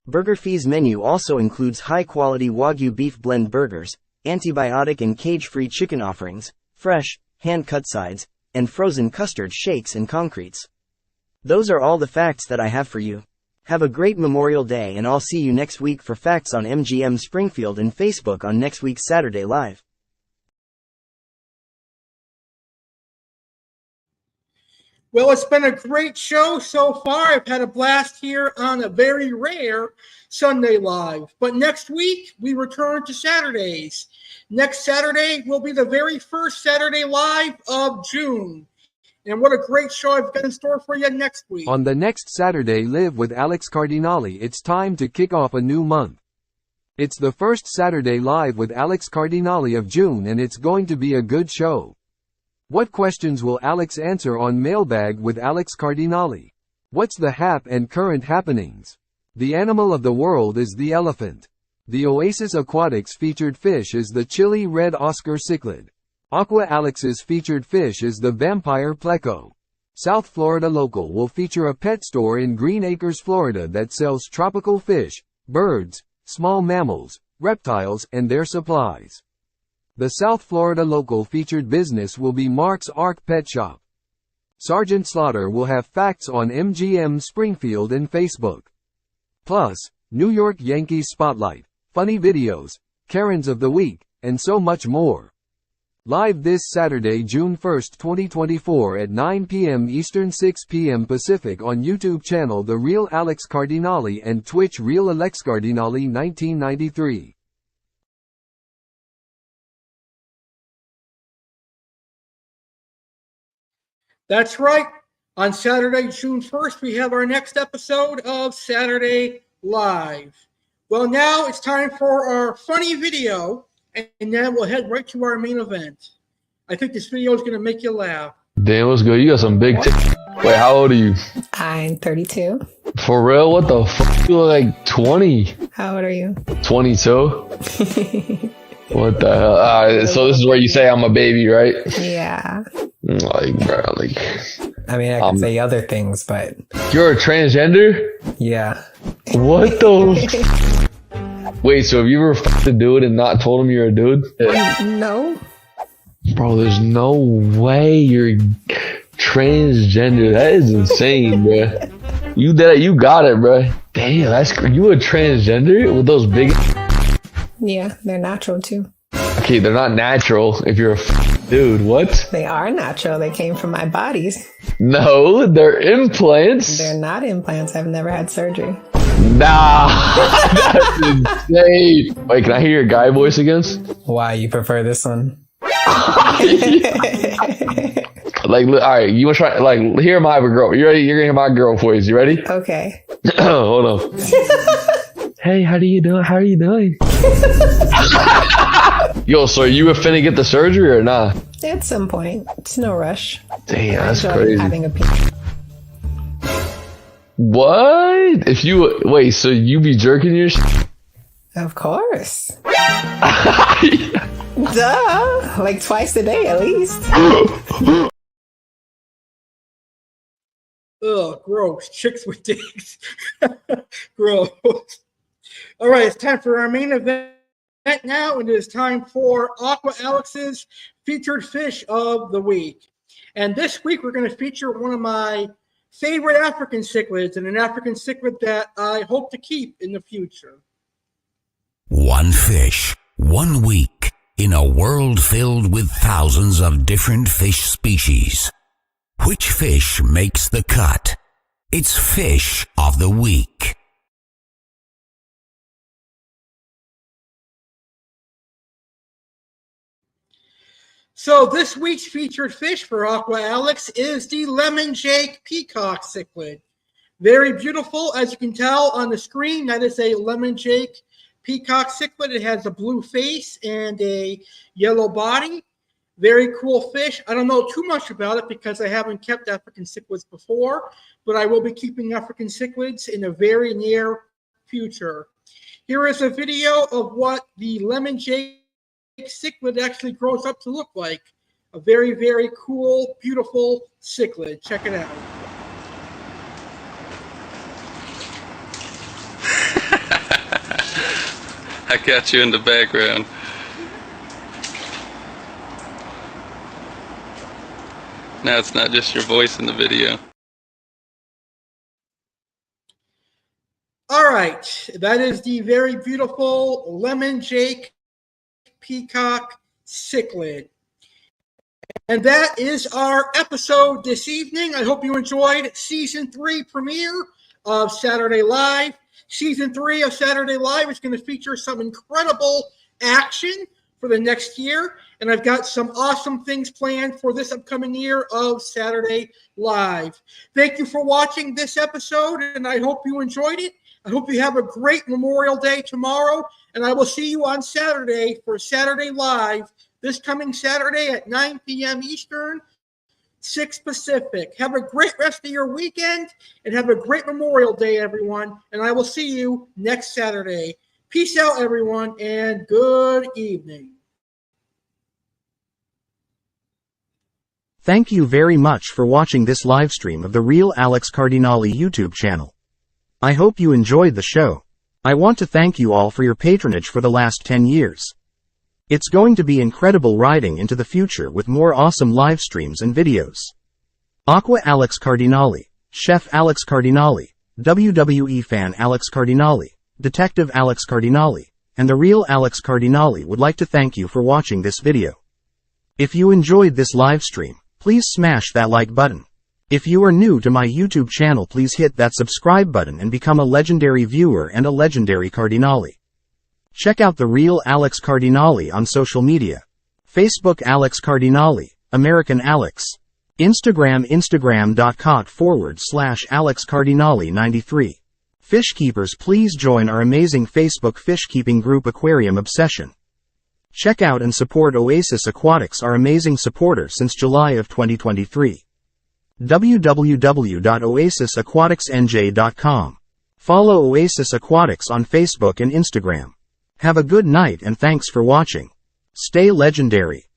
Burger FI's menu also includes high-quality Wagyu beef blend burgers, antibiotic and cage-free chicken offerings, fresh, hand-cut sides, and frozen custard shakes and concretes. Those are all the facts that I have for you. Have a great Memorial Day, and I'll see you next week for facts on MGM Springfield and Facebook on next week's Saturday Live. Well, it's been a great show so far. I've had a blast here on a very rare Sunday Live. But next week, we return to Saturdays. Next Saturday will be the very first Saturday Live of June. And what a great show I've got in store for you next week. On the next Saturday Live with Alex Cardinale, it's time to kick off a new month. It's the first Saturday Live with Alex Cardinale of June, and it's going to be a good show. What questions will Alex answer on Mailbag with Alex Cardinale? What's the hap and current happenings? The animal of the world is the elephant. The Oasis Aquatics featured fish is the chili red Oscar cichlid. Aqua Alex's featured fish is the vampire pleco. South Florida Local will feature a pet store in Green Acres, Florida that sells tropical fish, birds, small mammals, reptiles, and their supplies. The South Florida Local featured business will be Mark's Ark Pet Shop. Sergeant Slaughter will have facts on MGM Springfield and Facebook. Plus, New York Yankees Spotlight, funny videos, Karens of the Week, and so much more. Live this Saturday, June 1, 2024 at 9 p.m. Eastern, 6 p.m. Pacific on YouTube channel The Real Alex Cardinale and Twitch Real Alex Cardinale 1993. That's right. On Saturday, June 1st, we have our next episode of Saturday Live. Well, now it's time for our funny video, and then we'll head right to our main event. I think this video is going to make you laugh. Damn, what's good? You got some big Wait, how old are you? I'm 32. For real? What the fuck? You look like 20. How old are you? 22? What the hell? So this is where you say I'm a baby, right? Yeah. Like, bro, like... I mean, I can say other things, but... You're a transgender? Yeah. What the... Wait, so have you ever fucked a dude and not told him you're a dude? No. Bro, there's no way you're transgender. That is insane, bro. You did it. You got it, bro. Damn, that's... You a transgender with those big... Yeah, they're natural too. Okay, they're not natural if you're a dude. What? They are natural. They came from my bodies. No, they're implants. They're not implants. I've never had surgery. Nah, that's insane. Wait, can I hear your guy voice again? Why, you prefer this one? Like, all right, you want to try? Like, hear my girl. You ready? You're gonna hear my girl voice. You ready? Okay. Hold on. Hey, how are you doing? How are you doing? Yo, so are you finna get the surgery or not? At some point. It's no rush. Damn, that's I enjoy crazy. having a What? If you wait, so you be jerking your shit? Of course. Duh. Like twice a day at least. Ugh, gross. Chicks with dicks. Gross. All right, it's time for our main event now, and it is time for Aqua Alex's featured fish of the week. And this week we're going to feature one of my favorite African cichlids, and an African cichlid that I hope to keep in the future. One fish, 1 week, in a world filled with thousands of different fish species. Which fish makes the cut? It's Fish of the Week. So this week's featured fish for Aqua Alex is the Lemon Jake Peacock Cichlid. Very beautiful, as you can tell on the screen. That is a Lemon Jake Peacock Cichlid. It has a blue face and a yellow body. Very cool fish. I don't know too much about it because I haven't kept African cichlids before, but I will be keeping African cichlids in a very near future. Here is a video of what the Lemon Jake cichlid actually grows up to look like. A very, very cool, beautiful cichlid. Check it out. I got you in the background. Now it's not just your voice in the video. All right, that is the very beautiful Lemon Jake Peacock Cichlid. And that is our episode this evening. I hope you enjoyed Season 3 premiere of Saturday Live. Season 3 of Saturday Live is going to feature some incredible action for the next year. And I've got some awesome things planned for this upcoming year of Saturday Live. Thank you for watching this episode, and I hope you enjoyed it. I hope you have a great Memorial Day tomorrow, and I will see you on Saturday for Saturday Live this coming Saturday at 9 p.m. Eastern, 6 Pacific. Have a great rest of your weekend, and have a great Memorial Day, everyone, and I will see you next Saturday. Peace out, everyone, and good evening. Thank you very much for watching this live stream of the Real Alex Cardinale YouTube channel. I hope you enjoyed the show. I want to thank you all for your patronage for the last 10 years. It's going to be incredible riding into the future with more awesome live streams and videos. Aqua Alex Cardinale, Chef Alex Cardinale, WWE Fan Alex Cardinale, Detective Alex Cardinale, and the Real Alex Cardinale would like to thank you for watching this video. If you enjoyed this live stream, please smash that like button. If you are new to my YouTube channel, please hit that subscribe button and become a legendary viewer and a legendary Cardinale. Check out the Real Alex Cardinale on social media. Facebook Alex Cardinale, American Alex. Instagram instagram.com/Alex Cardinale 93. Fish keepers, please join our amazing Facebook fish keeping group Aquarium Obsession. Check out and support Oasis Aquatics, our amazing supporter since July of 2023. www.oasisaquaticsnj.com. Follow Oasis Aquatics on Facebook and Instagram. Have a good night and thanks for watching. Stay legendary.